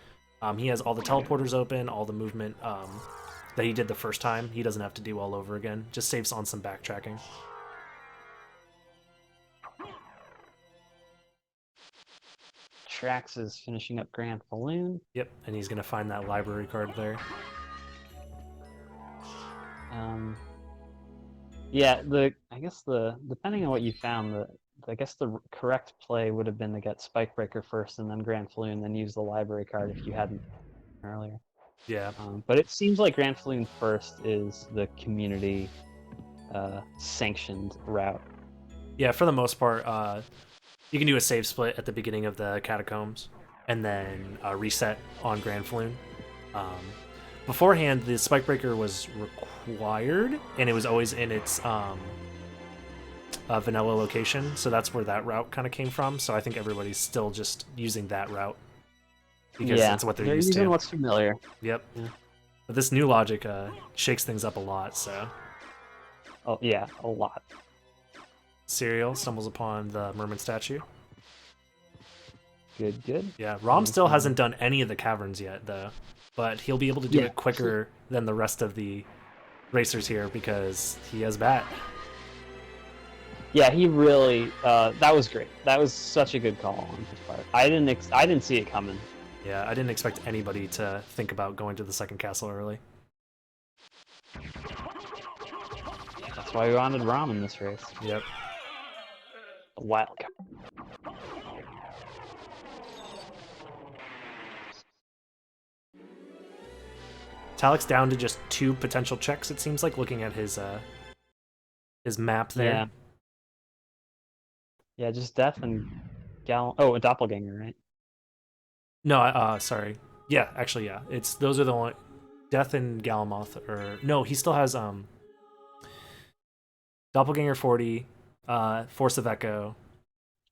he has all the teleporters open, all the movement that he did the first time. He doesn't have to do all over again. Just saves on some backtracking. Trax is finishing up Grand Falloon. Yep, and he's going to find that library card there. Yeah, depending on what you found, I guess the correct play would have been to get Spikebreaker first and then Grand Falloon, then use the library card if you hadn't earlier. Yeah. But it seems like Grand Floon first is the community sanctioned route. Yeah, for the most part, you can do a save split at the beginning of the catacombs, and then reset on Grand Floon. Beforehand, the Spike Breaker was required, and it was always in its vanilla location, so that's where that route kind of came from. So I think everybody's still just using that route because Yeah, it's what they're they're used using to. what's familiar. Yep. Yeah. But this new logic shakes things up a lot. So Oh yeah, a lot. Serial stumbles upon the merman statue. Good, good. Yeah, Rom still hasn't done any of the caverns yet, though. But he'll be able to do Yeah. it quicker than the rest of the racers here because he has Bat. Yeah, he really. That was great. That was such a good call on his part. I didn't see it coming. Yeah, I didn't expect anybody to think about going to the second castle early. That's why we wanted Rom in this race. Yep. A wild card. Talik's down to just 2 potential checks, it seems like, looking at his map there. Yeah. Yeah, just Death and Oh, a Doppelganger, right? No, sorry. Yeah, actually, yeah. Those are the only Death and Galamoth, or no, he still has Doppelganger 40, Force of Echo,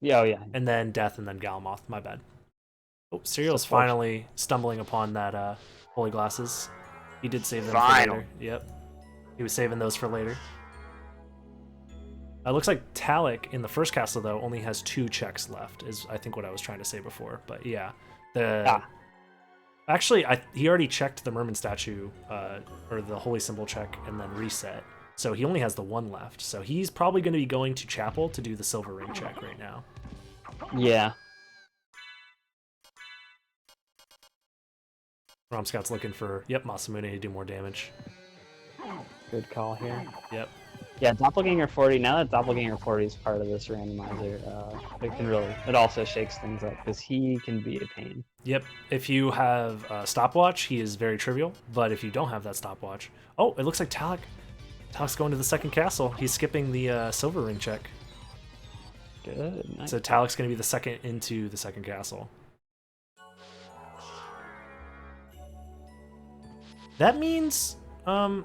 Yeah, oh yeah. and then Death and then Galamoth. My bad. Oh, Serial's So fortunate. finally stumbling upon that Holy Glasses. He did save them for Finally. later. Yep. He was saving those for later. It looks like Talik in the first castle, though, only has 2 checks left, is I think what I was trying to say before. But yeah. Actually, he already checked the Merman statue, or the Holy Symbol check, and then reset. So he only has the 1 left. So he's probably going to be going to Chapel to do the Silver Ring check right now. Yeah. Rom Scout's looking for, yep, Masamune to do more damage. Good call here. Yep. Yeah, Doppelganger 40. Now that Doppelganger 40 is part of this randomizer, it also shakes things up because he can be a pain. Yep. If you have a stopwatch, he is very trivial. But if you don't have that stopwatch, oh, it looks like Talik's going to the second castle. He's skipping the Silver Ring check. Good. Nice. So Talik's going to be the second into the second castle. That means, Rom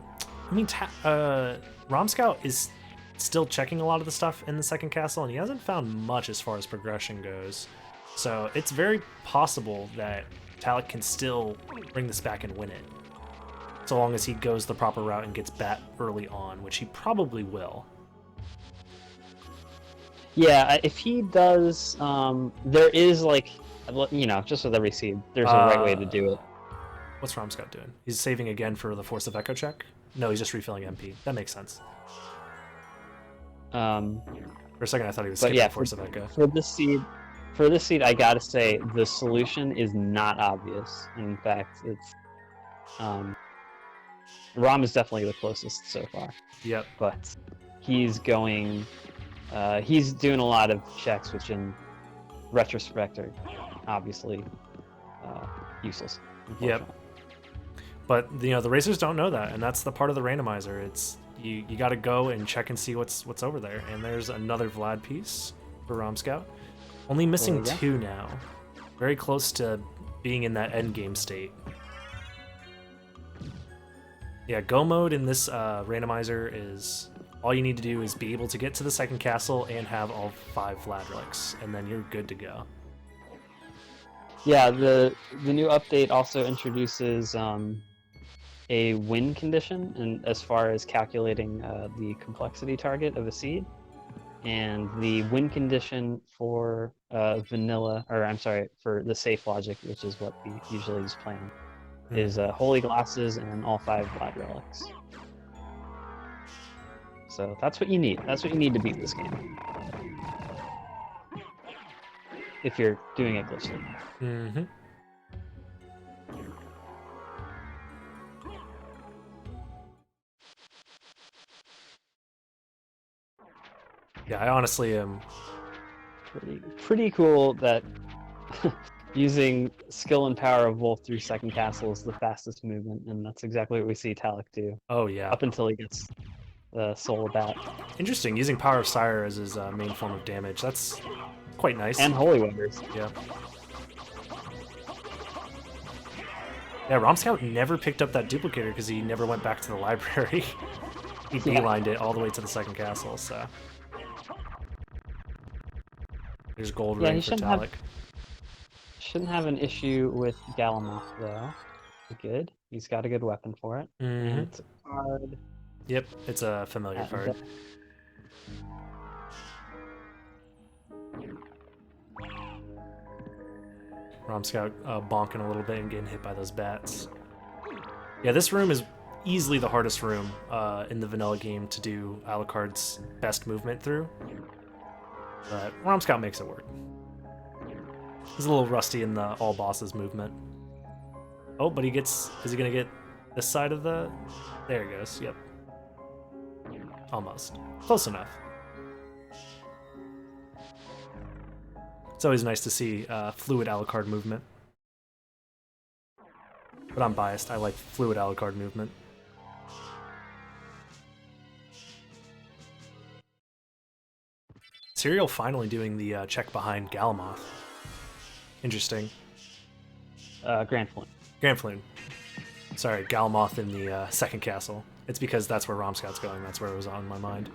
Scout is still checking a lot of the stuff in the second castle, and he hasn't found much as far as progression goes. So it's very possible that Talik can still bring this back and win it, so long as he goes the proper route and gets Bat early on, which he probably will. Yeah, if he does, there is just with every seed, there's a right way to do it. What's Rom Scout doing? He's saving again for the Force of Echo check? No, he's just refilling MP. That makes sense. For a second, I thought he was skipping Force of Echo. For this seed, I gotta say the solution is not obvious. In fact, it's Rom is definitely the closest so far. Yep. But he's going. He's doing a lot of checks, which in retrospect are obviously useless. Yep. But the racers don't know that, and that's the part of the randomizer. It's you got to go and check and see what's over there. And there's another Vlad piece for Rom Scout. Only missing 2 now. Very close to being in that end game state. Yeah, go mode in this randomizer is all you need to do is be able to get to the second castle and have all 5 Vlad relics, and then you're good to go. Yeah, the new update also introduces a win condition, and as far as calculating the complexity target of a seed, and the win condition for for the safe logic, which is what we usually is playing, is Holy Glasses and all 5 Vlad relics. So that's what you need. That's what you need to beat this game. If you're doing it glitchly. Mm-hmm. Yeah, I honestly am. Pretty cool that using skill and power of Wolf through second castle is the fastest movement, and that's exactly what we see Talik do. Oh yeah. Up until he gets the Soul of Bat. Interesting, using Power of Sire as his main form of damage. That's quite nice. And Holy Wonders. Yeah. Yeah, Rom Scout never picked up that duplicator because he never went back to the library. He beelined it all the way to the second castle, so. There's gold ring for Talik. Shouldn't have an issue with Galamoth, though. Good. He's got a good weapon for it. And it's a card. Yep, it's a familiar card. Rom Scout bonking a little bit and getting hit by those bats. Yeah, this room is easily the hardest room in the vanilla game to do Alucard's best movement through. But Rom Scout makes it work. He's a little rusty in the all bosses movement. Oh, but he gets... Is he going to get this side of the... There he goes, yep. Almost. Close enough. It's always nice to see fluid Alucard movement. But I'm biased, I like fluid Alucard movement. Serial finally doing the check behind Galamoth. Interesting. Grand Floon. Grand Floon. Sorry, Galamoth in the second castle. It's because that's where Rom Scout's going, that's where it was on my mind.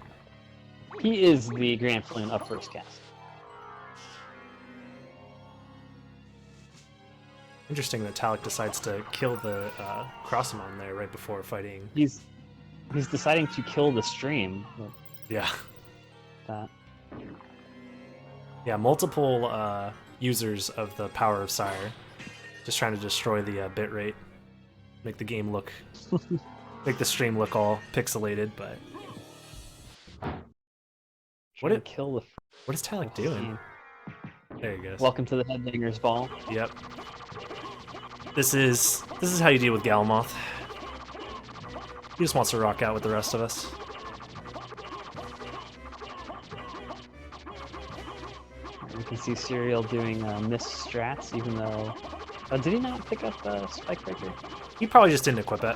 He is the Grand Floon up first cast. Interesting that Talik decides to kill the Crossamon there right before fighting. He's deciding to kill the stream. Yeah. That. Yeah, multiple users of the Power of Sire. Just trying to destroy the bitrate. Make the game look... make the stream look all pixelated, but... What is Talik doing? There he goes. Welcome to the Headbanger's Ball. Yep. This is how you deal with Galamoth. He just wants to rock out with the rest of us. You can see Serial doing miss strats, even though... did he not pick up Spike Breaker? He probably just didn't equip it.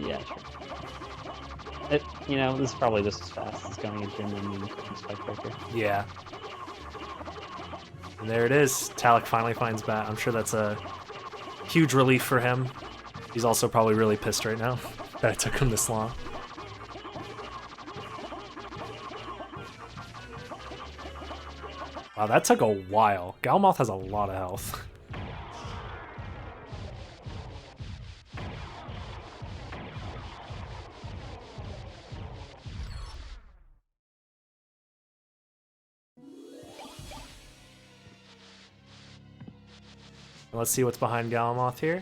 Yeah, sure. You know, this is probably just as fast as going into an enemy and Spike Breaker. Yeah. And there it is. Talik finally finds Bat. I'm sure that's a huge relief for him. He's also probably really pissed right now that it took him this long. Wow, that took a while. Galamoth has a lot of health. Let's see what's behind Galamoth here.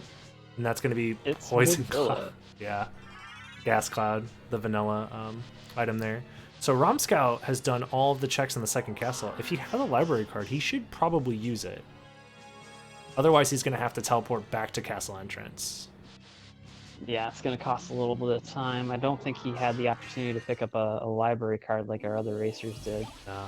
And that's going to be Poison Cloud. Yeah. Gas Cloud, the vanilla item there. So Rom Scout has done all of the checks in the second castle. If he has a library card, he should probably use it. Otherwise, he's going to have to teleport back to castle entrance. Yeah, it's going to cost a little bit of time. I don't think he had the opportunity to pick up a library card like our other racers did. No.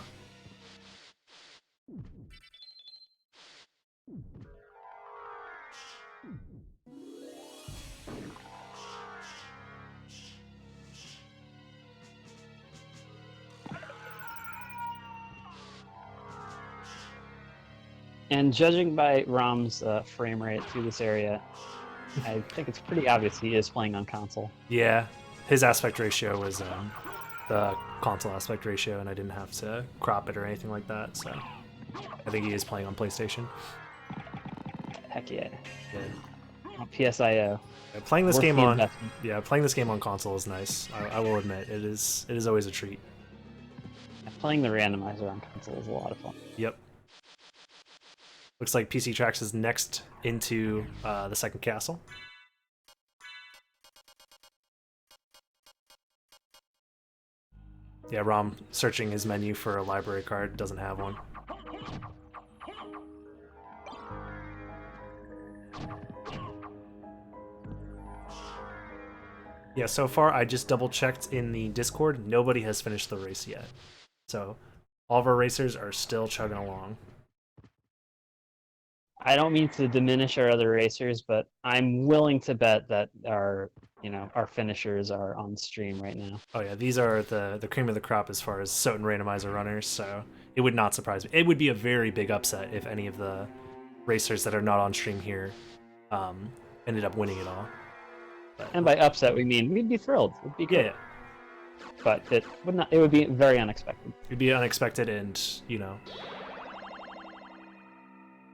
And judging by Rom's frame rate through this area, I think it's pretty obvious he is playing on console. Yeah, his aspect ratio was the console aspect ratio, and I didn't have to crop it or anything like that, so I think he is playing on PlayStation. Heck yeah. Yeah. On PSIO. Yeah, playing this game on console is nice. I will admit, it is always a treat. Playing the randomizer on console is a lot of fun. Yep. Looks like PC Tracks is next into the second castle. Yeah, Rom searching his menu for a library card, doesn't have one. Yeah, so far I just double checked in the Discord, nobody has finished the race yet. So all of our racers are still chugging along. I don't mean to diminish our other racers, but I'm willing to bet that our finishers are on stream right now. Oh yeah, these are the cream of the crop as far as SotN randomizer runners, so it would not surprise me. It would be a very big upset if any of the racers that are not on stream here ended up winning it all. But, And by upset, we mean we'd be thrilled. It'd be great. yeah, But it would not. It would be very unexpected. it'd be unexpected, and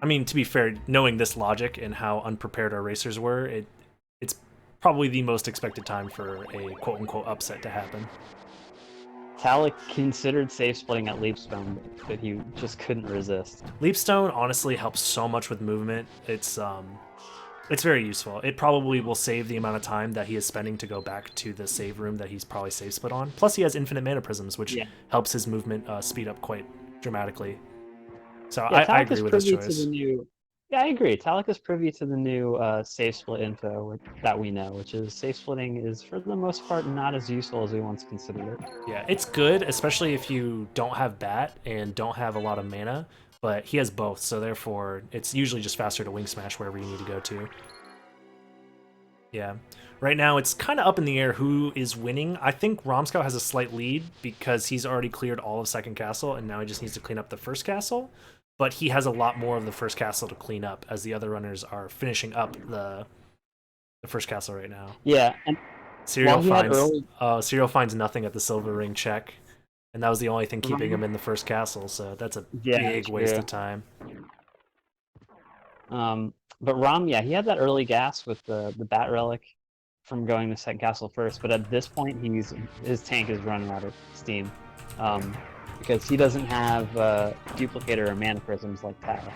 I mean, to be fair, knowing this logic and how unprepared our racers were, it's probably the most expected time for a quote-unquote upset to happen. Talik considered safe splitting at Leapstone, but he just couldn't resist. Leapstone honestly helps so much with movement. It's very useful. It probably will save the amount of time that he is spending to go back to the save room that he's probably save split on. Plus, he has infinite mana prisms, which helps his movement speed up quite dramatically. So Yeah, I agree with this choice. Yeah, I agree. Talik is privy to the new safe split info that we know, which is safe splitting is for the most part not as useful as we once considered it. Yeah, it's good, especially if you don't have Bat and don't have a lot of mana, but he has both, so therefore it's usually just faster to wing smash wherever you need to go to. Yeah. Right now it's kind of up in the air who is winning. I think Romscout has a slight lead because he's already cleared all of second castle and now he just needs to clean up the first castle. But he has a lot more of the first castle to clean up as the other runners are finishing up the first castle right now. Yeah, and Serial finds nothing at the silver ring check, and that was the only thing keeping him in the first castle, so that's a big waste of time. But Rom, yeah, he had that early gas with the Bat Relic from going to second castle first, but at this point his tank is running out of steam. Because he doesn't have duplicator or mana prisms like Tala,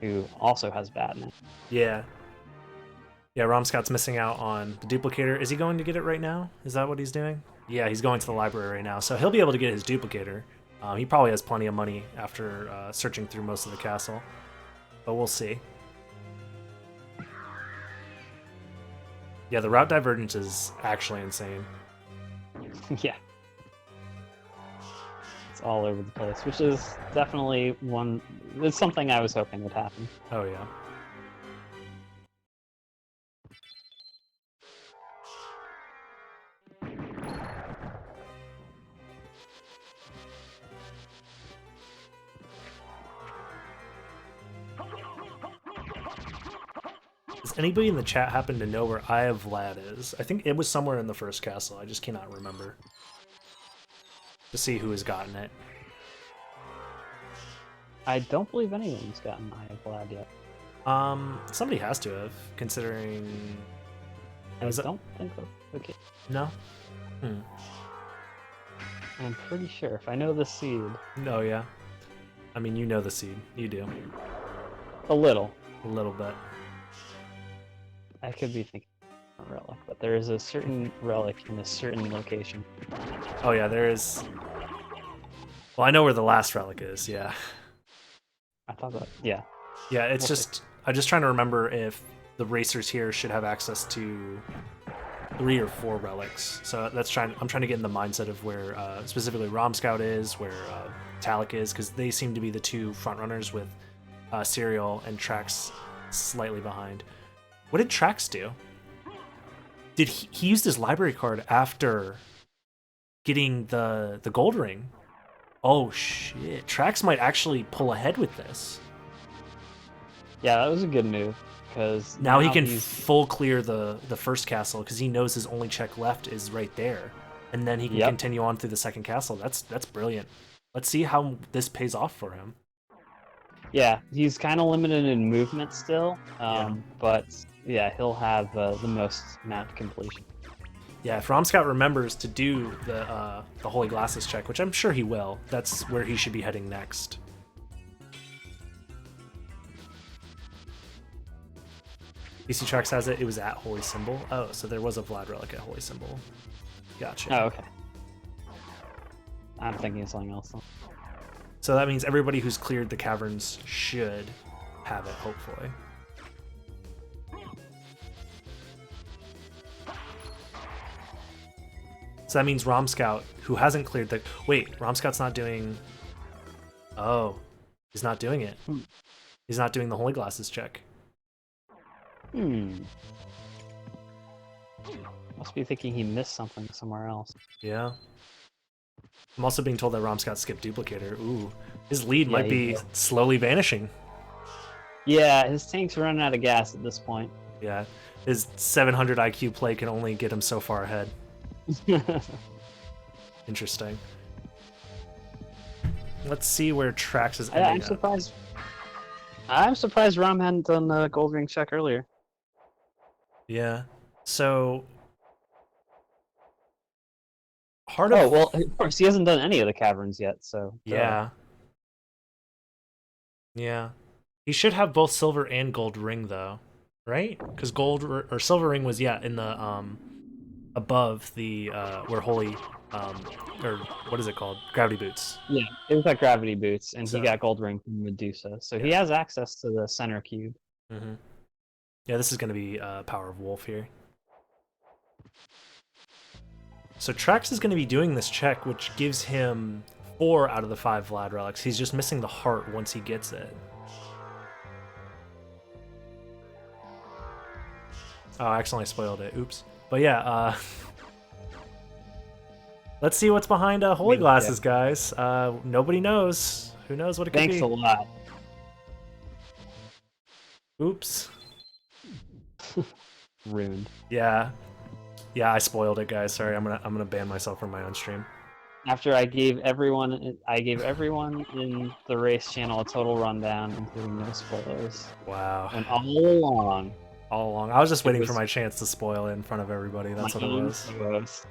who also has Bat now. Yeah. Yeah, Romscout's missing out on the duplicator. Is he going to get it right now? Is that what he's doing? Yeah, he's going to the library right now, so he'll be able to get his duplicator. He probably has plenty of money after searching through most of the castle, but we'll see. Yeah, the route divergence is actually insane. Yeah. All over the place, which is definitely it's something I was hoping would happen. Oh yeah. Does anybody in the chat happen to know where Aya Vlad is? I think it was somewhere in the first castle. I just cannot remember. To see who has gotten it. I don't believe anyone's gotten Eye of Vlad yet. Somebody has to have, considering. I don't think that's the case. No. I'm pretty sure. If I know the seed. Oh yeah. I mean, you know the seed. You do. A little. A little bit. I could be thinking of a relic, but there is a certain relic in a certain location. Oh yeah, there is. Well, I know where the last relic is. Yeah. I thought that. Yeah. Yeah, it's just. I'm just trying to remember if the racers here should have access to 3 or 4 relics. So I'm trying to get in the mindset of where specifically Romscout is, where Talik is, because they seem to be the 2 front runners with Serial and Trax slightly behind. What did Trax do? Did he used his library card after getting the gold ring? Oh shit! Trax might actually pull ahead with this. Yeah, that was a good move because now he can full clear the first castle because he knows his only check left is right there, and then he can continue on through the second castle. That's brilliant. Let's see how this pays off for him. Yeah, he's kind of limited in movement still, but yeah, he'll have the most map completion. Yeah, if Romscout remembers to do the Holy Glasses check, which I'm sure he will, that's where he should be heading next. BC Trax has it. It was at Holy Symbol. Oh, so there was a Vlad relic at Holy Symbol. Gotcha. Oh, okay. I'm thinking of something else. Though. So that means everybody who's cleared the caverns should have it, hopefully. So that means Romscout, who hasn't cleared the... Wait, Romscout's not doing... Oh, he's not doing it. He's not doing the holy glasses check. Must be thinking he missed something somewhere else. Yeah. I'm also being told that Romscott skipped duplicator. Ooh, his lead Yeah, might he be did. slowly vanishing. Yeah, his tank's running out of gas at this point. Yeah, his 700 IQ play can only get him so far ahead. Interesting. Let's see where Trax is ending I'm up. surprised. I'm surprised Rom hadn't done the gold ring check earlier. Yeah. So Heart of... Oh well, of course he hasn't done any of the caverns yet. So Yeah. Yeah. He should have both silver and gold ring though, right? Because gold or silver ring was in the above the where holy or what is it called? Gravity boots. Yeah, it was like gravity boots, and So- he got gold ring from Medusa, so he Yeah. has access to the center cube. Mm-hmm. Yeah, this is going to be Power of Wolf here. So Trax is going to be doing this check, which gives him 4 out of the 5 Vlad relics. He's just missing the heart once he gets it. Oh, I accidentally spoiled it. Oops. But yeah, let's see what's behind Holy Yeah. Glasses, guys. Nobody knows. Who knows what it could Thanks be? a lot. Oops. Ruined. Yeah. Yeah, I spoiled it, guys. Sorry, I'm gonna ban myself from my own stream. After I gave everyone in the race channel a total rundown, including no spoilers, Wow. and all along, All along. I was just waiting was- for my chance to spoil it in front of everybody. That's what it was. was.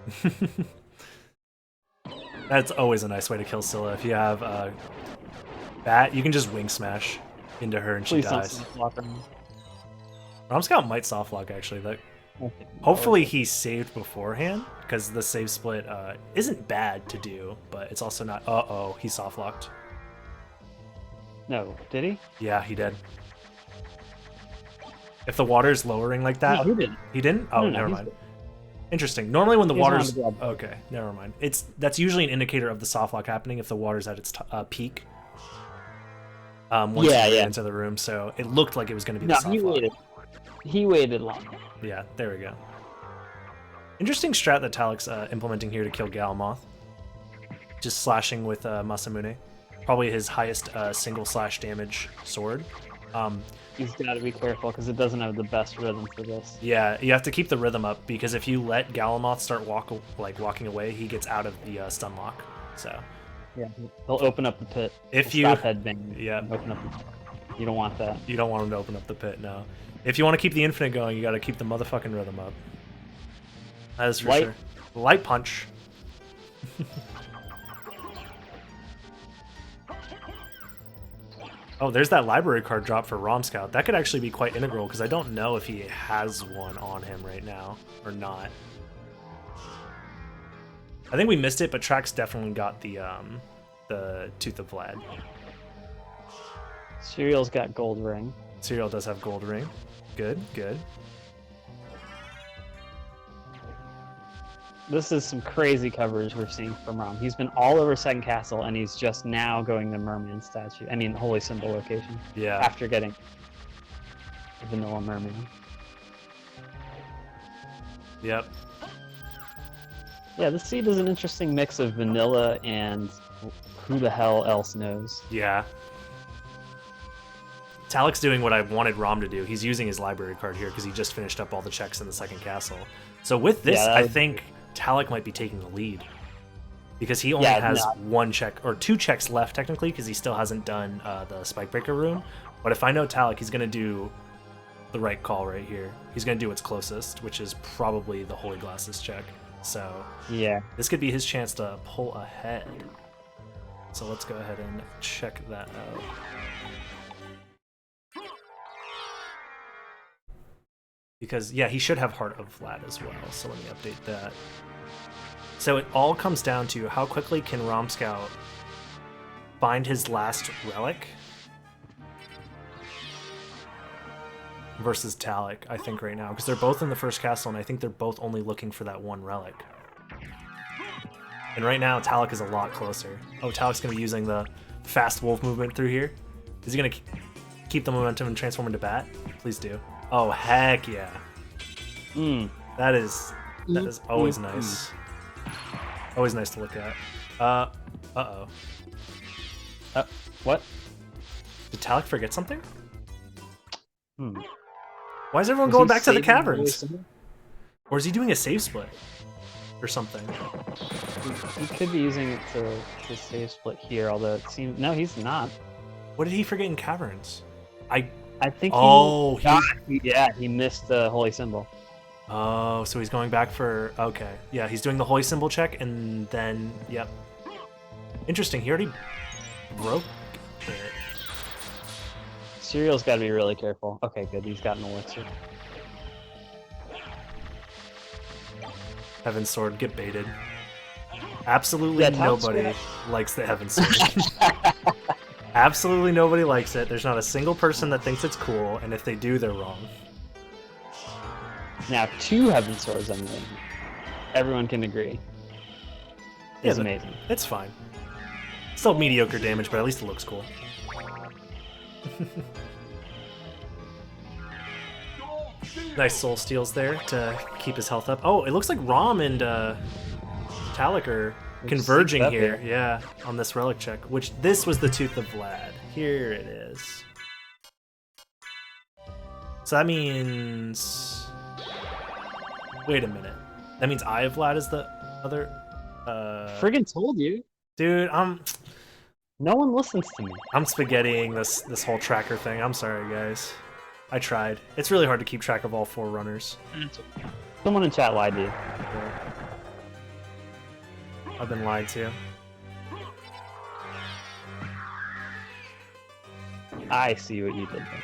That's always a nice way to kill Scylla. If you have Bat, you can just wing smash into her and she Please don't dies. block her. Romscout might soft lock actually. Hopefully he saved beforehand, because the save split isn't bad to do, but it's also not. Uh-oh, he soft locked. No, did he? Yeah, he did. If the water's lowering like that, No, he didn't. he didn't? Oh, No, never he's mind. good. Interesting. Normally when the He's on water's the grab. okay, never mind. That's usually an indicator of the soft lock happening if the water's at its peak. Once Yeah, you get yeah. into the room, so it looked like it was going to be No, the soft he lock. waited. He waited long. Yeah, there we go. Interesting strat that Talik's implementing here to kill Galmoth. Just slashing with Masamune. Probably his highest single slash damage sword. He's got to be careful because it doesn't have the best rhythm for this. Yeah, you have to keep the rhythm up, because if you let Galmoth start walking away, he gets out of the stun lock. So Yeah, he'll open up the pit. if He'll you stop headbanging. Yeah. and open up the pit. You don't want that. you don't want him to open up the pit, no. If you want to keep the infinite going, you got to keep the motherfucking rhythm up. That is for Light. sure. Light punch. Oh, there's that library card drop for Romscout. That could actually be quite integral, because I don't know if he has one on him right now or not. I think we missed it, but Trax definitely got the Tooth of Vlad. Serial's got gold ring. Serial does have gold ring. Good, good. This is some crazy coverage we're seeing from Rom. He's been all over Second Castle, and he's just now going to Merman statue. I mean, Holy Symbol location. Yeah. After getting the Vanilla Merman. Yep. Yeah, this seed is an interesting mix of vanilla and who the hell else knows. Yeah. Talik's doing what I wanted Rom to do. He's using his library card here because he just finished up all the checks in the second castle. So with this, Yeah, I think Talik might be taking the lead. Because he only has one check, or 2 checks left technically, because he still hasn't done the Spikebreaker room. But if I know Talik, he's going to do the right call right here. He's going to do what's closest, which is probably the Holy Glasses check. So Yeah. this could be his chance to pull ahead. So let's go ahead and check that out. Because, yeah, he should have Heart of Vlad as well, so let me update that. So it all comes down to how quickly can Romscout find his last relic versus Talik, I think, right now. Because they're both in the first castle, and I think they're both only looking for that one relic. And right now, Talik is a lot closer. Oh, Talik's going to be using the fast wolf movement through here. Is he going to... keep the momentum and transform into bat? Please do. Oh, heck yeah. That is always nice. Always nice to look at. Uh-oh. What? Did Talik forget something? Was Why is everyone he going back to the saving caverns? symbol? Or is he doing a save split? Or something? He could be using it to save split here, although it seems... No, he's not. What did he forget in caverns? I think he missed the holy symbol. Oh, so he's going back for... Okay. Yeah, he's doing the holy symbol check, and then... Yep. Interesting. He already broke it. Serial's got to be really careful. Okay, good. He's got an elixir. Heaven's Sword, get baited. Absolutely Yeah, nobody likes the Heaven's Sword. Absolutely nobody likes it. There's not a single person that thinks it's cool, and if they do, they're wrong. Now, 2 Heaven Swords on the everyone can agree. Yeah, It's amazing. It's fine. Still mediocre damage, but at least it looks cool. Nice soul steals there to keep his health up. Oh, it looks like Rom and Talik are converging up here. Yeah, on this relic check, which this was the Tooth of Vlad. Here it is. So that means... Wait a minute. That means Eye of Vlad is the other... Friggin' told you. Dude, No one listens to me. I'm spaghettiing this whole tracker thing. I'm sorry, guys. I tried. It's really hard to keep track of all 4 runners. Someone in chat lied to you. I've been lied to. I see what you did there.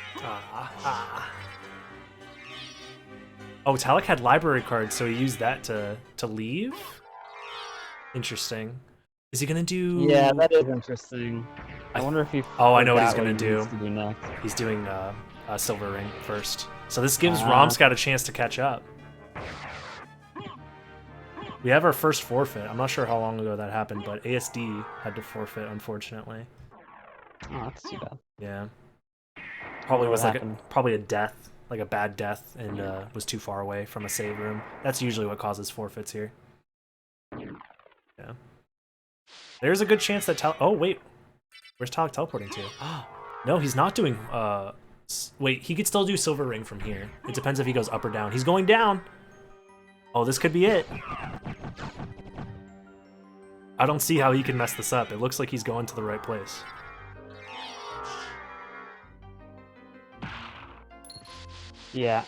Oh, Talik had library cards, so he used that to leave? Interesting. Is he gonna do... Yeah, that is interesting. I wonder if he... Oh, I know what he's forgot gonna do. needs to do next. He's doing a Silver Ring first. So this gives Romscout a chance to catch up. We have our first forfeit. I'm not sure how long ago that happened, but ASD had to forfeit, unfortunately. Oh, that's too bad. Yeah. Probably was like happened? probably a death, like a bad death, and was too far away from a save room. That's usually what causes forfeits here. Yeah. There's a good chance that Oh, wait. Where's Talik teleporting to? No, he's not doing... Wait, he could still do Silver Ring from here. It depends if he goes up or down. He's going down! Oh, this could be it. I don't see how he can mess this up. It looks like he's going to the right place. Yeah.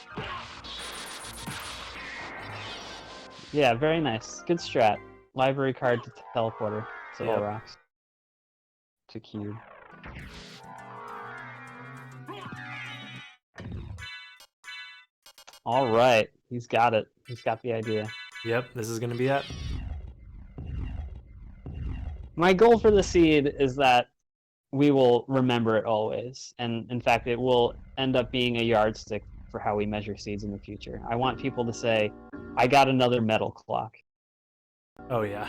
Yeah, very nice. Good strat. Library card to teleporter. So all rocks. To cube. All right, he's got it. He's got the idea. Yep, this is gonna be it. My goal for the seed is that we will remember it always, and in fact, it will end up being a yardstick for how we measure seeds in the future. I want people to say, "I got another metal clock." Oh yeah.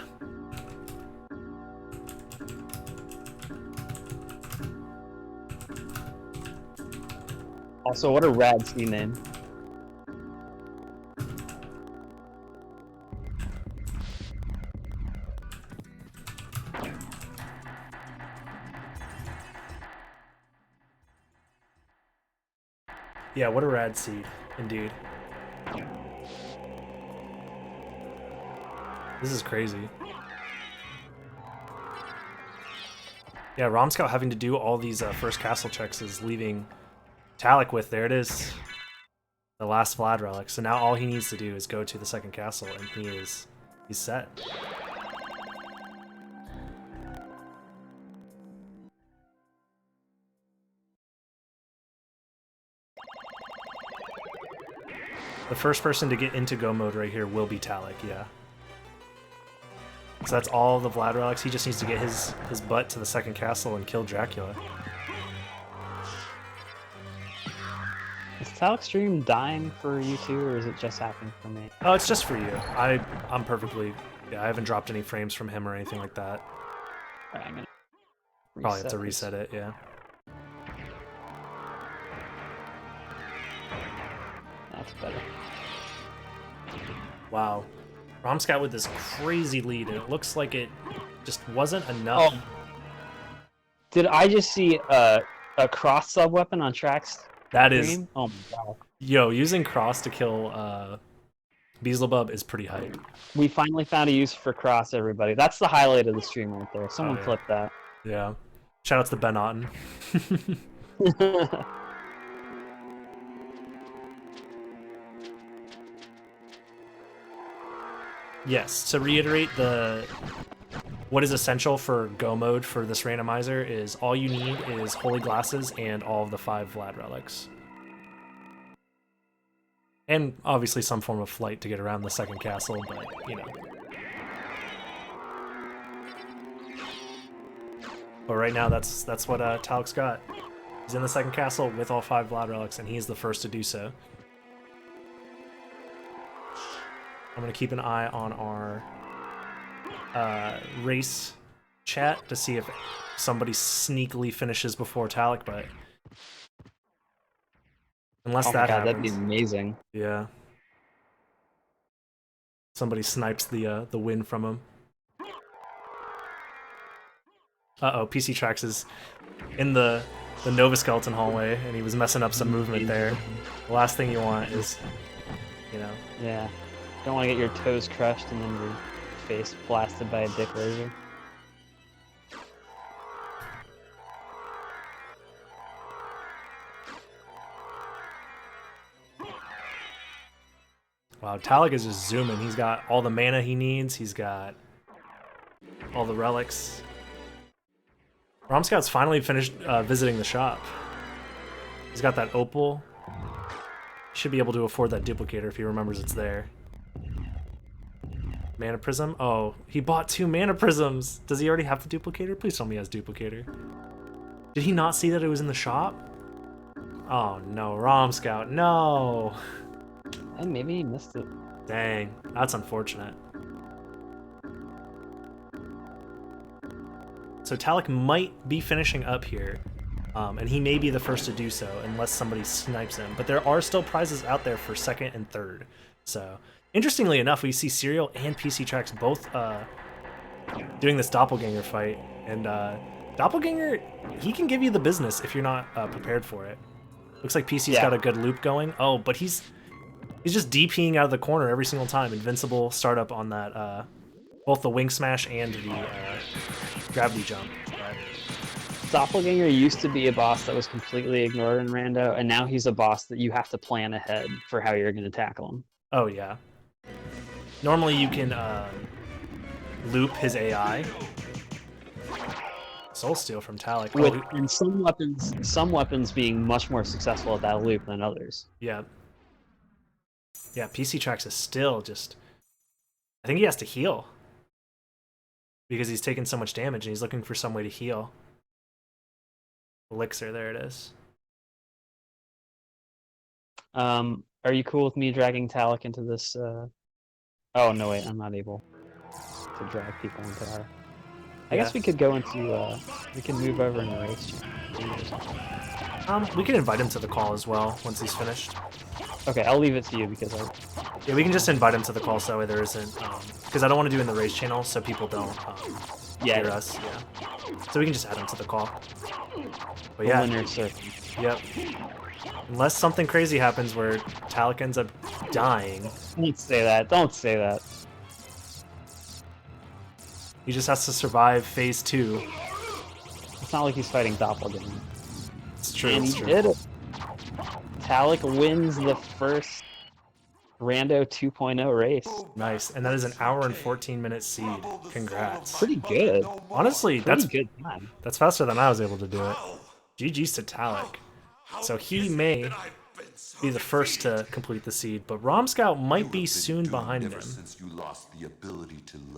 Also, what a rad seed name. Yeah, what a rad seed, indeed. This is crazy. Yeah, Romscout having to do all these first castle checks is leaving Talik with, there it is, the last Vlad relic. So now all he needs to do is go to the second castle, and he's set. The first person to get into go mode right here will be Talik, yeah. So that's all the Vlad relics. He just needs to get his butt to the second castle and kill Dracula. Is Talik stream dying for you too, or is it just happening for me? Oh, it's just for you. I'm perfectly... Yeah, I haven't dropped any frames from him or anything like that. Alright, I'm gonna Probably have to this. reset it, yeah. That's better. Wow. Romscout with this crazy lead, and it looks like it just wasn't enough. Oh. Did I just see a cross sub weapon on Track's That is, stream? Oh my god. yo, using cross to kill Beelzebub is pretty hype. We finally found a use for cross, everybody. That's the highlight of the stream right there. Someone yeah. clip that. Yeah. Shoutouts to Ben Otten. Yes, to reiterate, what is essential for Go mode for this randomizer is all you need is Holy Glasses and all of the 5 Vlad relics. And obviously some form of flight to get around the second castle, but, you know. But right now, that's what Talik's got. He's in the second castle with all 5 Vlad relics, and he's the first to do so. I'm going to keep an eye on our race chat to see if somebody sneakily finishes before Talik, but unless that happens, that'd be amazing. yeah, somebody snipes the win from him. PC Trax is in the Nova Skeleton hallway, and he was messing up some movement there. The last thing you want is, you know. Yeah. Don't want to get your toes crushed and then your face blasted by a dick laser. Wow, Talik is just zooming. He's got all the mana he needs. He's got all the relics. Romscout's finally finished visiting the shop. He's got that opal. Should be able to afford that duplicator if he remembers it's there. Mana Prism? Oh, he bought 2 Mana Prisms! Does he already have the duplicator? Please tell me he has duplicator. Did he not see that it was in the shop? Oh no, Romscout, no! And maybe he missed it. Dang, that's unfortunate. So Talik might be finishing up here, and he may be the first to do so unless somebody snipes him. But there are still prizes out there for 2nd and 3rd. So, interestingly enough, we see Serial and PC Trax both doing this Doppelganger fight. And Doppelganger, he can give you the business if you're not prepared for it. Looks like PC's got a good loop going. Oh, but he's just DPing out of the corner every single time. Invincible startup on that, both the Wing Smash and the Gravity Jump. Doppelganger used to be a boss that was completely ignored in Rando, and now he's a boss that you have to plan ahead for how you're going to tackle him. Oh, yeah. Normally you can loop his AI. Soul Steal from Talik. And some weapons being much more successful at that loop than others. Yeah. Yeah, PC Trax is still just... I think he has to heal. Because he's taking so much damage and he's looking for some way to heal. Elixir, there it is. Are you cool with me dragging Talik into this? Oh no, wait, I'm not able to drag people into our. I guess we could go into. We can move over in the race. We can invite him to the call as well once he's finished. Okay, I'll leave it to you because I. Yeah, we can just invite him to the call so that way there isn't. Because I don't want to do it in the race channel so people don't hear us. Yeah. So we can just add him to the call. But yeah. Yep. Unless something crazy happens where Talik ends up dying. Don't say that. Don't say that. He just has to survive phase 2. It's not like he's fighting Doppelganger. It's true. And he did it. Talik wins the first Rando 2.0 race. Nice. And that is an hour and 14-minute seed. Congrats. Pretty good. Honestly, Pretty good time. That's faster than I was able to do it. GG's to Talik. So he may be the first to complete the seed, but Romscout might be soon behind him.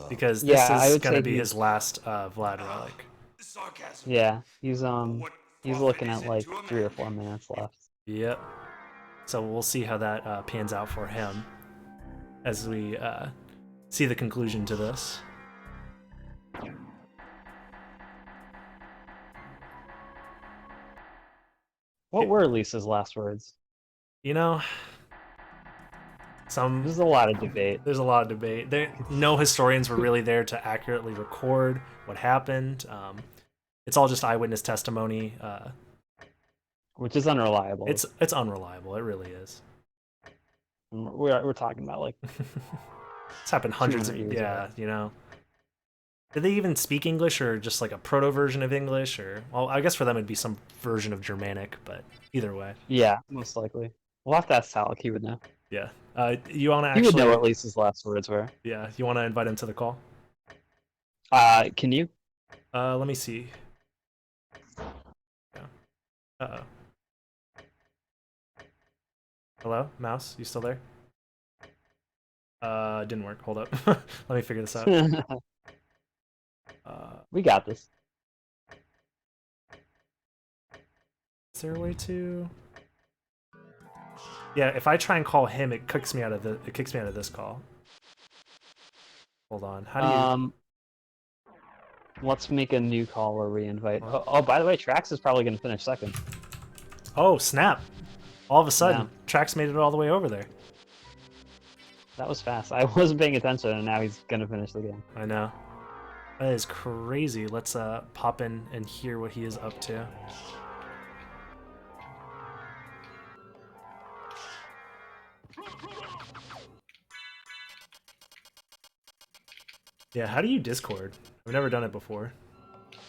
Because this is going to be his last Vlad relic. Yeah, he's looking at like 3 or 4 minutes left. Yep. So we'll see how that pans out for him as we see the conclusion to this. What were Lisa's last words? You know, There's a lot of debate. There's a lot of debate. No historians were really there to accurately record what happened. It's all just eyewitness testimony. Which is unreliable. It's unreliable. It really is. We're talking about like It's happened hundreds of 200 years ago. you know. Did they even speak English or just like a proto version of English or well, I guess for them it'd be some version of Germanic, but either way. Yeah, most likely. We'll have to ask Salik. He would know. Yeah. You want to He would know actually at least his last words were. Yeah, you want to invite him to the call? Can you? Let me see. Yeah. Uh-oh. Hello, mouse? You still there? Didn't work. Hold up. Let me figure this out. We got this. Is there a way to? Yeah, if I try and call him, it kicks me out of this call. Hold on. How do you? Let's make a new call where we invite. Oh, by the way, Trax is probably going to finish second. Oh snap! All of a sudden, Yeah. Trax made it all the way over there. That was fast. I wasn't paying attention, and now he's going to finish the game. I know. That is crazy. Let's pop in and hear what he is up to. Yeah, how do you Discord? I've never done it before.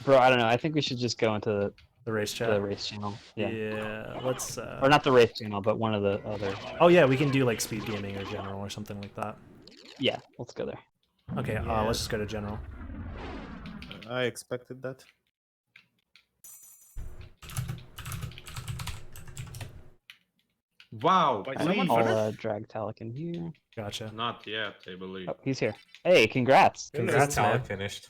Bro, I don't know. I think we should just go into The race chat. the race channel. Yeah. Yeah, let's. Or not the race channel, but one of the other. Oh yeah, we can do like speed gaming or general or something like that. Yeah, let's go there. Okay, let's just go to general. I expected that. Wow, Wait, please. someone I'll drag Talik in here. Gotcha. Not yet, I believe. Oh, he's here. Hey, congrats. Congrats, man. Finished.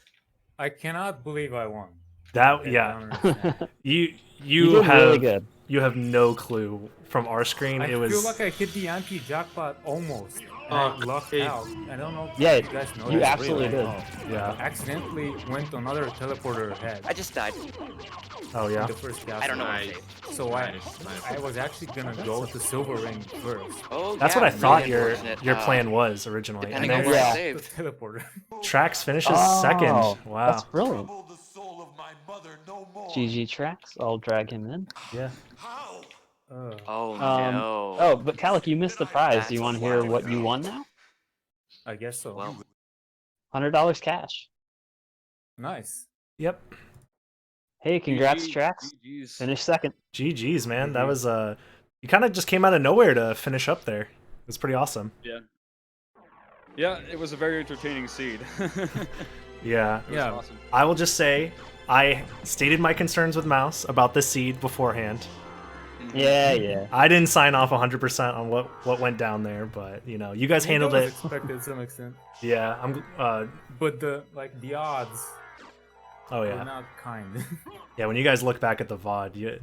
I cannot believe I won. That I yeah, don't understand. you You did have really good. you have no clue from our screen. I It was feel like I hit the anti-jackpot almost. And I lucked out. I don't know if Yeah, you guys know you this, absolutely really. did. yeah. Accidentally went another teleporter ahead I just died. Oh yeah. in the first gas. I don't know what Nice. to say. So Nice, I was actually gonna go to Silver Ring first. Oh, That's yeah, what I thought really your unfortunate. plan was originally. And Depending on then where Yeah. I The saved. teleporter. Trax finishes Oh, second. Wow. That's brilliant. GG Tracks. I'll drag him in. Yeah. Oh Um, no. Oh, but Talik, you missed the prize. Do you That's want to hear what you won now? I guess so. Well, $100 cash. Nice. Yep. Hey, congrats, GG, Trax. GG's. Finish second. GG's, man. That was you kind of just came out of nowhere to finish up there. It was pretty awesome. Yeah, it was a very entertaining seed. Yeah. It was Yeah. awesome. I will just say I stated my concerns with Mouse about the seed beforehand. Yeah, yeah. I didn't sign off 100% on what went down there, but you know, you guys handled That was it. expected to some extent, Yeah, I'm but the odds oh were yeah. not kind. Yeah, when you guys look back at the VOD,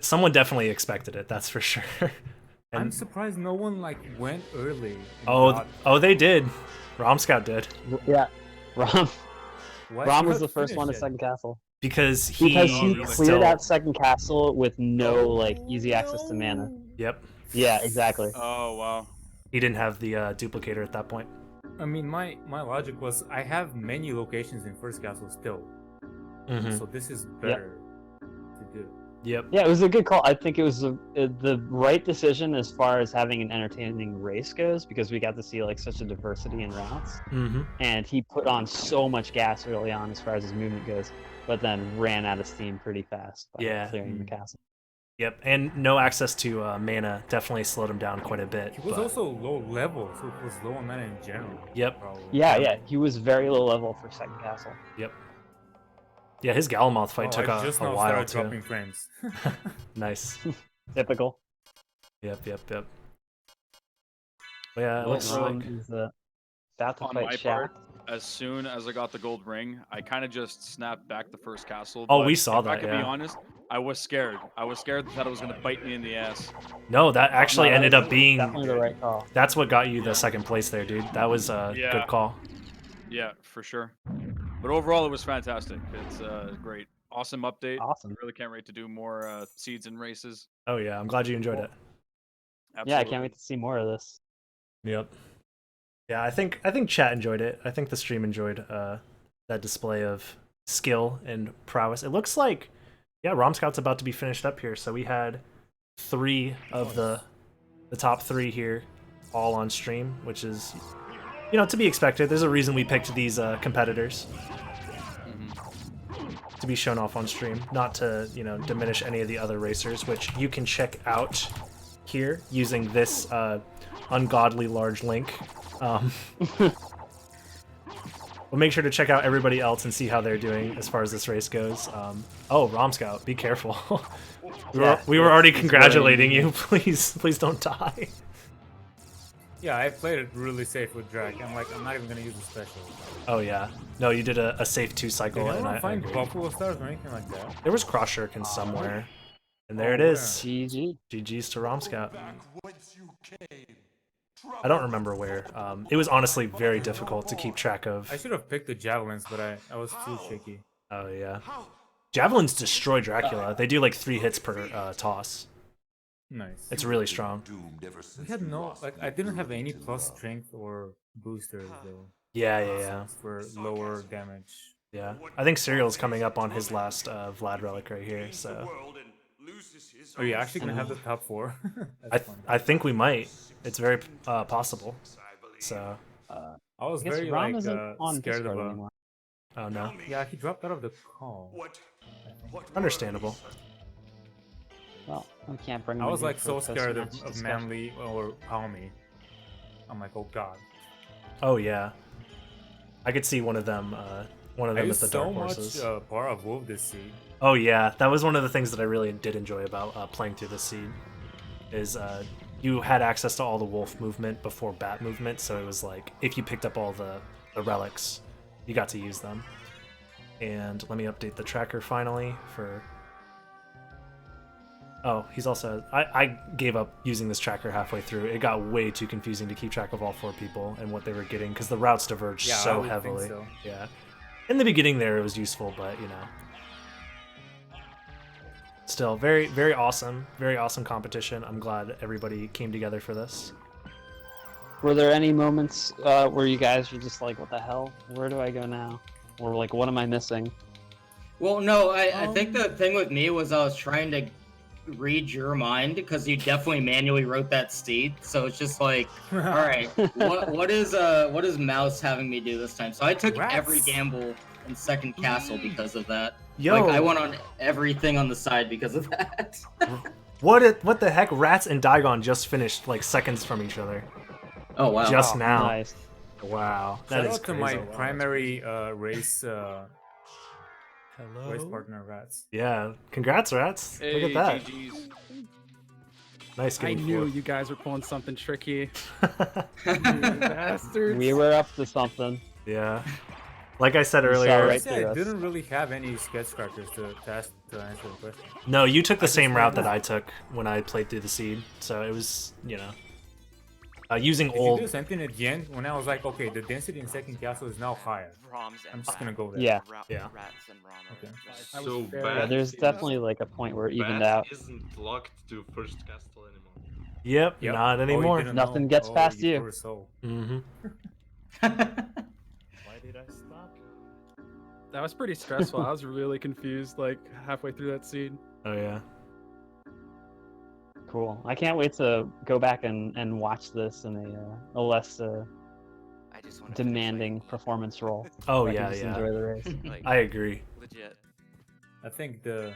someone definitely expected it, that's for sure. I'm And surprised no one went early. and oh, got- they did. Rom Scout did Yeah. Rom, Why Rom should was I the first one to finish it? second castle. because he Because he was cleared still out second castle with no like easy access to mana. Yep. Yeah, exactly. Oh, wow. He didn't have the duplicator at that point. I mean, my logic was I have many locations in first castle still, Mhm. so this is better to do. Yep. Yeah, it was a good call. I think it was the right decision as far as having an entertaining race goes, because we got to see like such a diversity in routes, Mhm. and he put on so much gas early on as far as his movement goes, but then ran out of steam pretty fast by Yeah. clearing the castle. Yep. And no access to mana definitely slowed him down quite a bit. He was but- also low level, so it was low on mana in general. Yep. Probably. Yeah, he was very low level for second castle. Yep. Yeah, his Galamoth fight Oh, took I just a now while started too. dropping frames. Nice. Typical. Yep. But yeah, it Well, looks Rom like is about to On fight my Shaq. part, as soon as I got the gold ring, I kind of just snapped back the first castle. Oh, but we saw if I that, could yeah. be honest, I was scared. I was scared that it was going to bite me in the ass. no, that actually No, that ended was up being definitely the right call. that's what got you the second place there, dude. That was a Yeah. good call. Yeah, for sure. But overall, it was fantastic. It's great. Awesome update. Awesome. Really can't wait to do more seeds and races. Oh yeah, I'm glad you enjoyed it. Yeah, I Absolutely. can't wait to see more of this. Yep. Yeah, I think chat enjoyed it. I think the stream enjoyed that display of skill and prowess. It looks like, yeah, Rom Scout's about to be finished up here. So we had 3 of the top 3 here, all on stream, which is, you know, to be expected. There's a reason we picked these competitors to be shown off on stream, not to, you know, diminish any of the other racers, which you can check out here using this ungodly large link. We'll make sure to check out everybody else and see how they're doing as far as this race goes. Oh, Rom Scout, be careful. we were already congratulating you. Please don't die. Yeah, I played it really safe with Drag. I'm like, I'm not even gonna use the special. Oh yeah, no, you did a safe 2 cycle, Did and anyone I find agree. Buffalo Stars or anything like that? There was cross shuriken somewhere, and there it where? is. GG. GG's to Rom Scout. I don't remember where. It was honestly very difficult to keep track of. I should have picked the javelins, but I was too shaky. Oh yeah, javelins destroy Dracula. They do like 3 hits per toss. Nice. It's really strong. We had no, like, I didn't have any plus strength or boosters though Yeah. for lower damage. Yeah. I think Serial's coming up on his last Vlad relic right here, so Are you actually gonna have the top 4? That's funny. I think we might. It's very possible. So I was I guess very Rom like isn't on scared Discord of anymore. oh no, Yeah, he dropped out of the call. understandable. Well, we can't bring him I in was here like for so a scared post-match of discussion. Manly or Palmy. I'm like, oh god. Oh yeah, I could see one of them. One of I them at used the so Dark much Horses. Bar of Wolf this seed. Oh yeah, that was one of the things that I really did enjoy about playing through this seed. Is you had access to all the wolf movement before bat movement, so it was like if you picked up all the relics, you got to use them. And let me update the tracker finally for. Oh, he's also. I gave up using this tracker halfway through. It got way too confusing to keep track of all 4 people and what they were getting because the routes diverged Yeah, I so would think heavily. so. Yeah. In the beginning there it was useful, but you know. Still very, very awesome competition. I'm glad everybody came together for this. Were there any moments where you guys were just like, what the hell? Where do I go now? Or like, what am I missing? Well, no, I think the thing with me was I was trying to read your mind because you definitely manually wrote that seed. So it's just like, all right, what is Mouse having me do this time? So I took every gamble in second castle because of that. Yo, Like I went on everything on the side because of that. what the heck? Rats and Daigon just finished like seconds from each other. Oh wow! Just now. Nice. Wow. That Shout is out to crazy. my primary race Hello. race partner, Rats. Yeah. Congrats, Rats. Hey, Look at that. GG's. Nice I getting knew fourth. you guys were pulling something tricky. You bastards. We were up to something. Yeah. Like I said You saw earlier, right I through us. didn't really have any sketch characters to answer the question. no, you took the same just route went that I took when I played through the seed. So it was, you know, using Did you old. do something at the end when I was like, okay, the density in second castle is now higher. I'm just gonna go there. Yeah. Yeah. Rats and Rom are Okay. I was So very- bad. Yeah, there's definitely like a point where it evened out. Isn't locked to first castle anymore. Yep, Yep. not Oh, you anymore. didn't Nothing know. gets past you. poor soul. Mm-hmm. Why Why did I stop? That was pretty stressful. I was really confused like halfway through that scene. Oh yeah. Cool. I can't wait to go back and watch this in a less I just want demanding performance role. Oh so I can yeah, just yeah. enjoy the race. Like, I agree. legit. I think I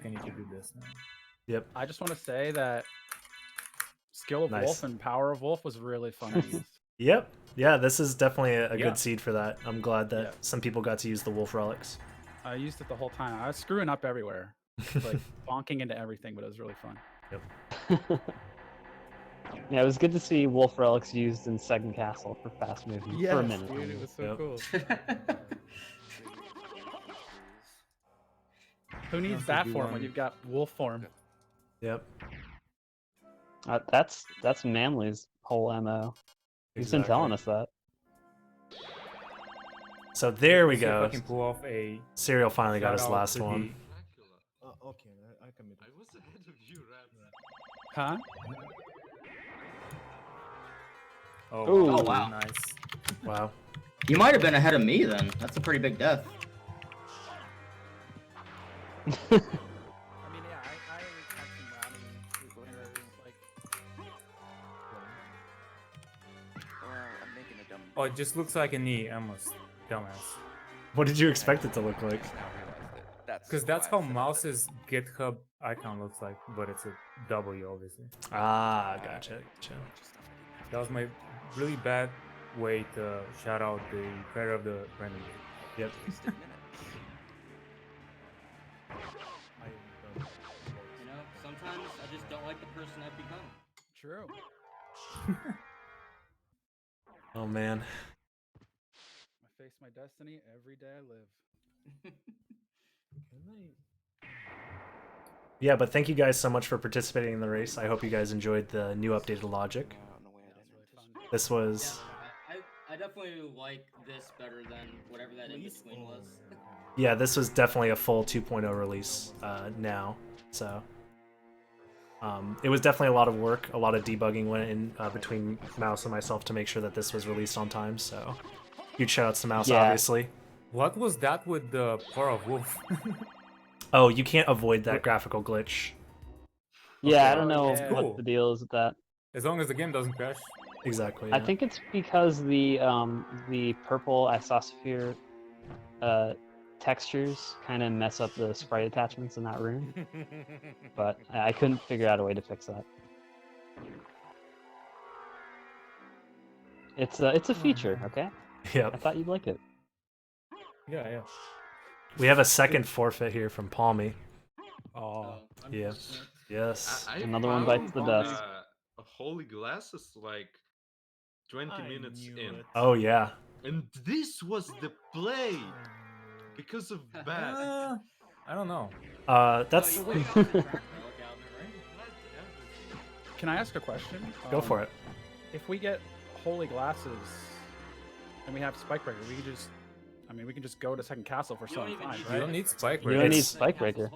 need to do this now. Yep. I just want to say that skill of Nice. Wolf and power of Wolf was really fun to use. Yep. Yeah, this is definitely a Yeah. good seed for that. I'm glad that Yeah. some people got to use the wolf relics. I used it the whole time. I was screwing up everywhere, like bonking into everything, but it was really fun. Yeah, it was good to see Wolf Relics used in Second Castle for fast movement for a minute. dude, it was so Yep. cool. Who needs That's a bat good form one. when you've got wolf form? Yep. That's Manly's whole MO. He's been telling us that. So there we Let's see if I go. can pull off a Serial finally got his shout out last to one. Okay, I was ahead of you, Rat. Huh? Oh, Ooh. Oh, wow. nice. Wow. You might have been ahead of me then. That's a pretty big death. I mean, yeah, I had some routing errors, like, I'm making a dumb. Oh, it just looks like an E, almost. Dumbass. What did you expect it to look like? Just now realized it. Because that's why I how said that. Mouse's GitHub icon looks like, but it's a W, obviously. Ah, gotcha. Gotcha. That was my really bad way to shout out the creator of the random. Yep. Wasted minutes. You know, sometimes I just don't like the person I've become. true. Oh man. I face my destiny every day I live. Yeah, but thank you guys so much for participating in the race. I hope you guys enjoyed the new updated logic. I don't know why I didn't Really fun. This was I definitely like this better than whatever that in between was. yeah, this was definitely a full 2.0 release now. So it was definitely a lot of work, a lot of debugging went in between Mouse and myself to make sure that this was released on time. So huge shout outs to Mouse, Yeah. obviously. What was that with the Power of Wolf? Oh, you can't avoid that graphical glitch. Yeah, I Okay. don't know Yeah. what Cool. the deal is with that. As long as the game doesn't crash. Exactly. I yeah. think it's because the purple isosphere textures kind of mess up the sprite attachments in that room, but I couldn't figure out a way to fix that. It's a feature, okay? I Yep. thought you'd like it. Yeah. We have a second forfeit here from Palmy. Oh. Yeah. Yes. I Another one bites the found, dust. Holy glasses like 20 minutes in, Oh yeah. and this was the play because of bad. I don't know. That's Can I ask a question? go for it. If we get holy glasses and we have spike breaker, we can just, we can just go to second castle for some time, You right? don't need Spike You don't Breaker. need It's- spike breaker.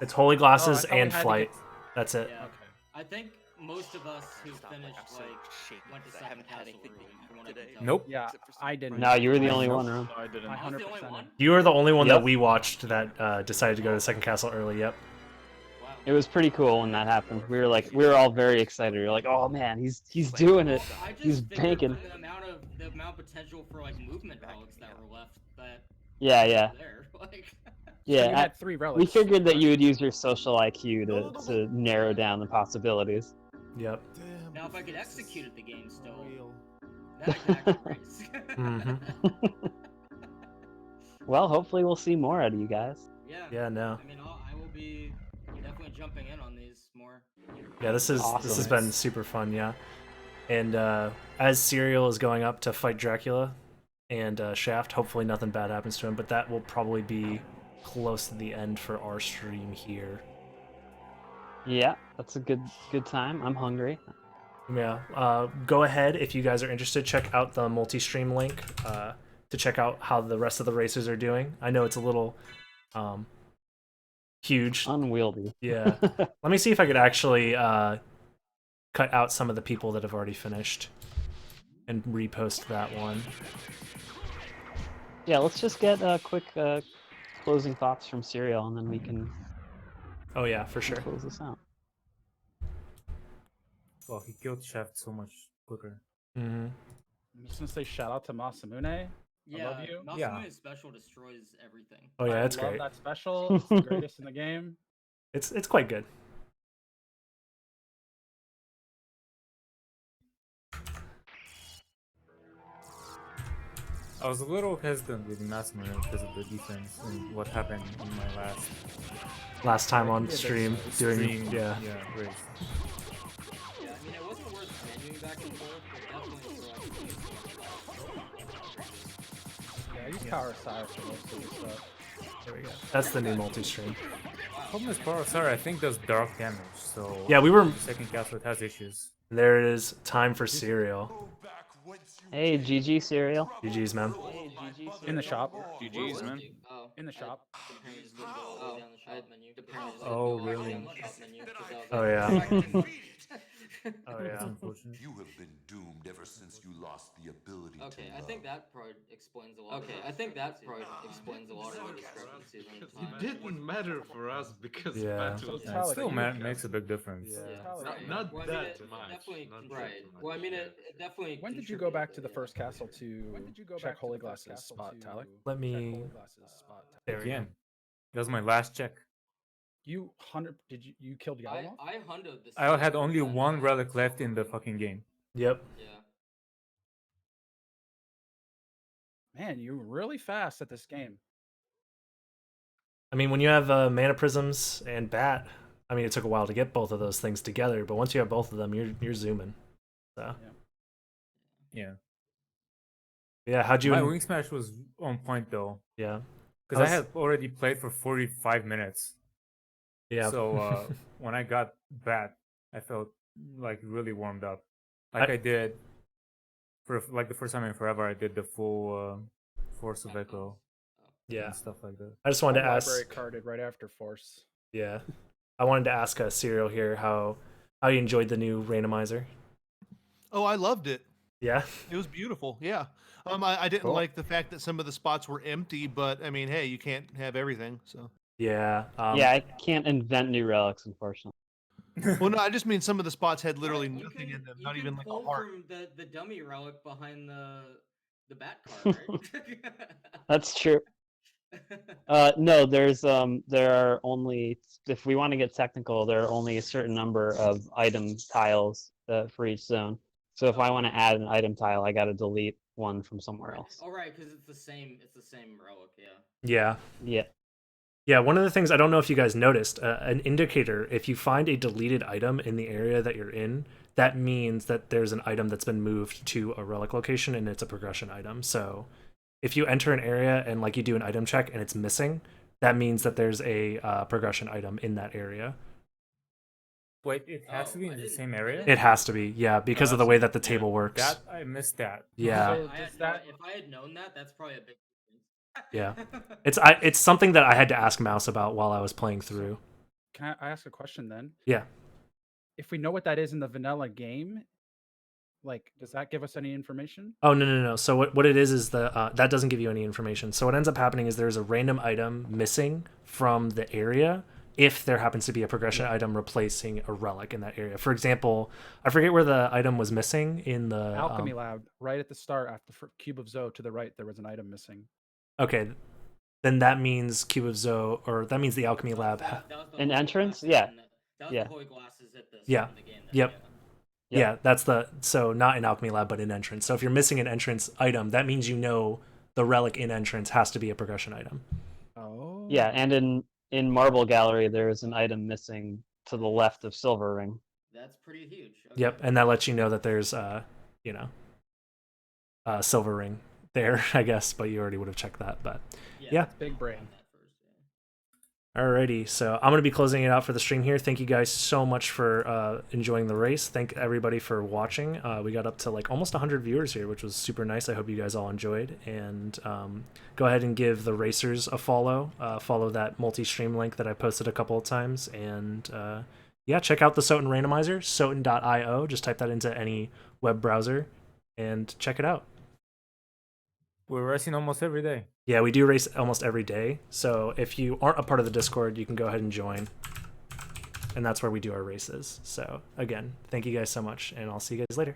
It's holy glasses thought we and had to flight. get- That's it. Yeah. Okay. I think most of us who Stop, finished I'm so shaking went to because I second haven't had castle anything early, to eat from what I can today. tell. Nope. Yeah, Except for some I didn't. No, you were the I only nope. one, Ron. No, I didn't. I I was the 100% only one. You were the only one Yep. that we watched that decided to go to second castle early. Yep. Wow. It was pretty cool when that happened. We were all very excited. We were like, "Oh man, he's doing it. I just He's figured banking." the amount of potential for like movement relics that were left that Yeah. there. Like, Yeah, You had 3 relics. we figured that you would use your social IQ to narrow down the possibilities. Yep. now if I could execute it the game still, then I can actually race. Mhm. Well, hopefully we'll see more out of you guys. Yeah. Yeah. No. I mean, I will be definitely jumping in on these more. Yeah. This has Awesome. been super fun. Yeah. And as Serial is going up to fight Dracula and Shaft, hopefully nothing bad happens to him. But that will probably be close to the end for our stream here. Yeah, that's a good time. I'm hungry. Yeah, go ahead if you guys are interested. Check out the multi-stream link to check out how the rest of the racers are doing. I know it's a little huge. Unwieldy. Yeah. Let me see if I could actually cut out some of the people that have already finished and repost that one. Yeah, let's just get quick closing thoughts from Serial, and then we can Oh yeah, for sure. close this out. Well, he killed Shaft so much quicker. Mm-hmm. I'm just gonna say shout out to Masamune. Yeah, love you. Yeah. Masamune's special destroys everything. Oh yeah, I that's love great. that special. It's the greatest in the game. It's quite good. I was a little hesitant with Massimo because of the defense and what happened in my Last time on Yeah, that's stream right. doing stream. yeah. Race. Yeah, I mean, it wasn't worth menuing back and forth, but definitely for like. Yeah, I use Power Sire for most of this stuff. There we go. That's the new multi-stream. Problem is, Power Star I think does dark damage, so Yeah, we were. second castle has issues. There it is. Time for Serial. Hey, GG Serial. GG's, man. In the shop. GG's, man. Oh, In the shop. oh, Oh, really? Oh yeah. Oh That's yeah. unfortunate. You have been doomed ever since you lost the ability to Okay, I love. think that part explains a lot. Okay, I think that part explains a lot of the discrepancies in It time. didn't matter for us because Yeah. Bat So was Yeah, Yeah, it Talik, still you- makes a big difference. Yeah. Talik, not Well, I mean, that it much. definitely Not right. that much, Well, I mean, yeah. it definitely. when did you go back to the contributed, first castle to check Holy Glasses spot, Talik? Let me. There we go. Again, that was my last check. You you killed Yalamov? I hunted the. I had seal only that one night. relic left in the fucking game. Yep. Yeah. Man, you were really fast at this game. I mean, when you have mana prisms and bat, I mean, it took a while to get both of those things together, but once you have both of them, you're zooming. So Yeah. yeah, how'd you? My wing smash was on point though, Yeah. because I How's- had already played for 45 minutes. Yeah. So when I got bat, I felt like really warmed up. Like I did for like the first time in forever. I did the full Force of Echo yeah. and stuff like that. I just wanted to My ask. library carded right after Force. Yeah. I wanted to ask Serial here how you enjoyed the new randomizer. Oh, I loved it. Yeah. It was beautiful. Yeah. I didn't Cool. like the fact that some of the spots were empty, but I mean, hey, you can't have everything. So. Yeah. Yeah, I can't invent new relics, unfortunately. Well, no, I just mean some of the spots had literally You nothing can- in them, you not can even like a pull heart. from the dummy relic behind the bat card, right? That's true. No, there are only, if we want to get technical, there are only a certain number of item tiles for each zone. So if I want to add an item tile, I got to delete one from somewhere else. Oh, right, because it's the same relic. Yeah. Yeah. Yeah. Yeah, one of the things, I don't know if you guys noticed, an indicator, if you find a deleted item in the area that you're in, that means that there's an item that's been moved to a relic location and it's a progression item. So if you enter an area and like you do an item check and it's missing, that means that there's a progression item in that area. Wait, it has to be in the same area? It has to be, yeah, because of the way that the table works. That I missed that. Yeah. So does that If I had known that, that's probably a big Yeah. It's something that I had to ask Mouse about while I was playing through. Can I ask a question then? Yeah. If we know what that is in the vanilla game, like, does that give us any information? Oh, no. So what it is that doesn't give you any information. So what ends up happening is there's a random item missing from the area if there happens to be a progression item replacing a relic in that area. For example, I forget where the item was missing in the Alchemy Lab, right at the start, after Cube of Zoe to the right, there was an item missing. Okay, then that means Cube of Zoe, or that means the Alchemy Lab. An entrance? Yeah. That was Yeah. the Holy Glasses at the Yeah. start of the game. Yep. Yep. Yeah, that's so not an Alchemy Lab, but an entrance. So if you're missing an entrance item, that means you know the relic in entrance has to be a progression item. Oh. Yeah, and in Marble Gallery, there is an item missing to the left of Silver Ring. That's pretty huge. Okay. Yep, and that lets you know that there's Silver Ring there, I guess, but you already would have checked that. But yeah. Big brain. Alrighty, so I'm going to be closing it out for the stream here. Thank you guys so much for enjoying the race. Thank everybody for watching. We got up to like almost 100 viewers here, which was super nice. I hope you guys all enjoyed. And go ahead and give the racers a follow. Follow that multi-stream link that I posted a couple of times. And yeah, check out the SotN randomizer, SotN.io. Just type that into any web browser and check it out. We're racing almost every day. Yeah, we do race almost every day. So if you aren't a part of the Discord, you can go ahead and join. And that's where we do our races. So again, thank you guys so much, and I'll see you guys later.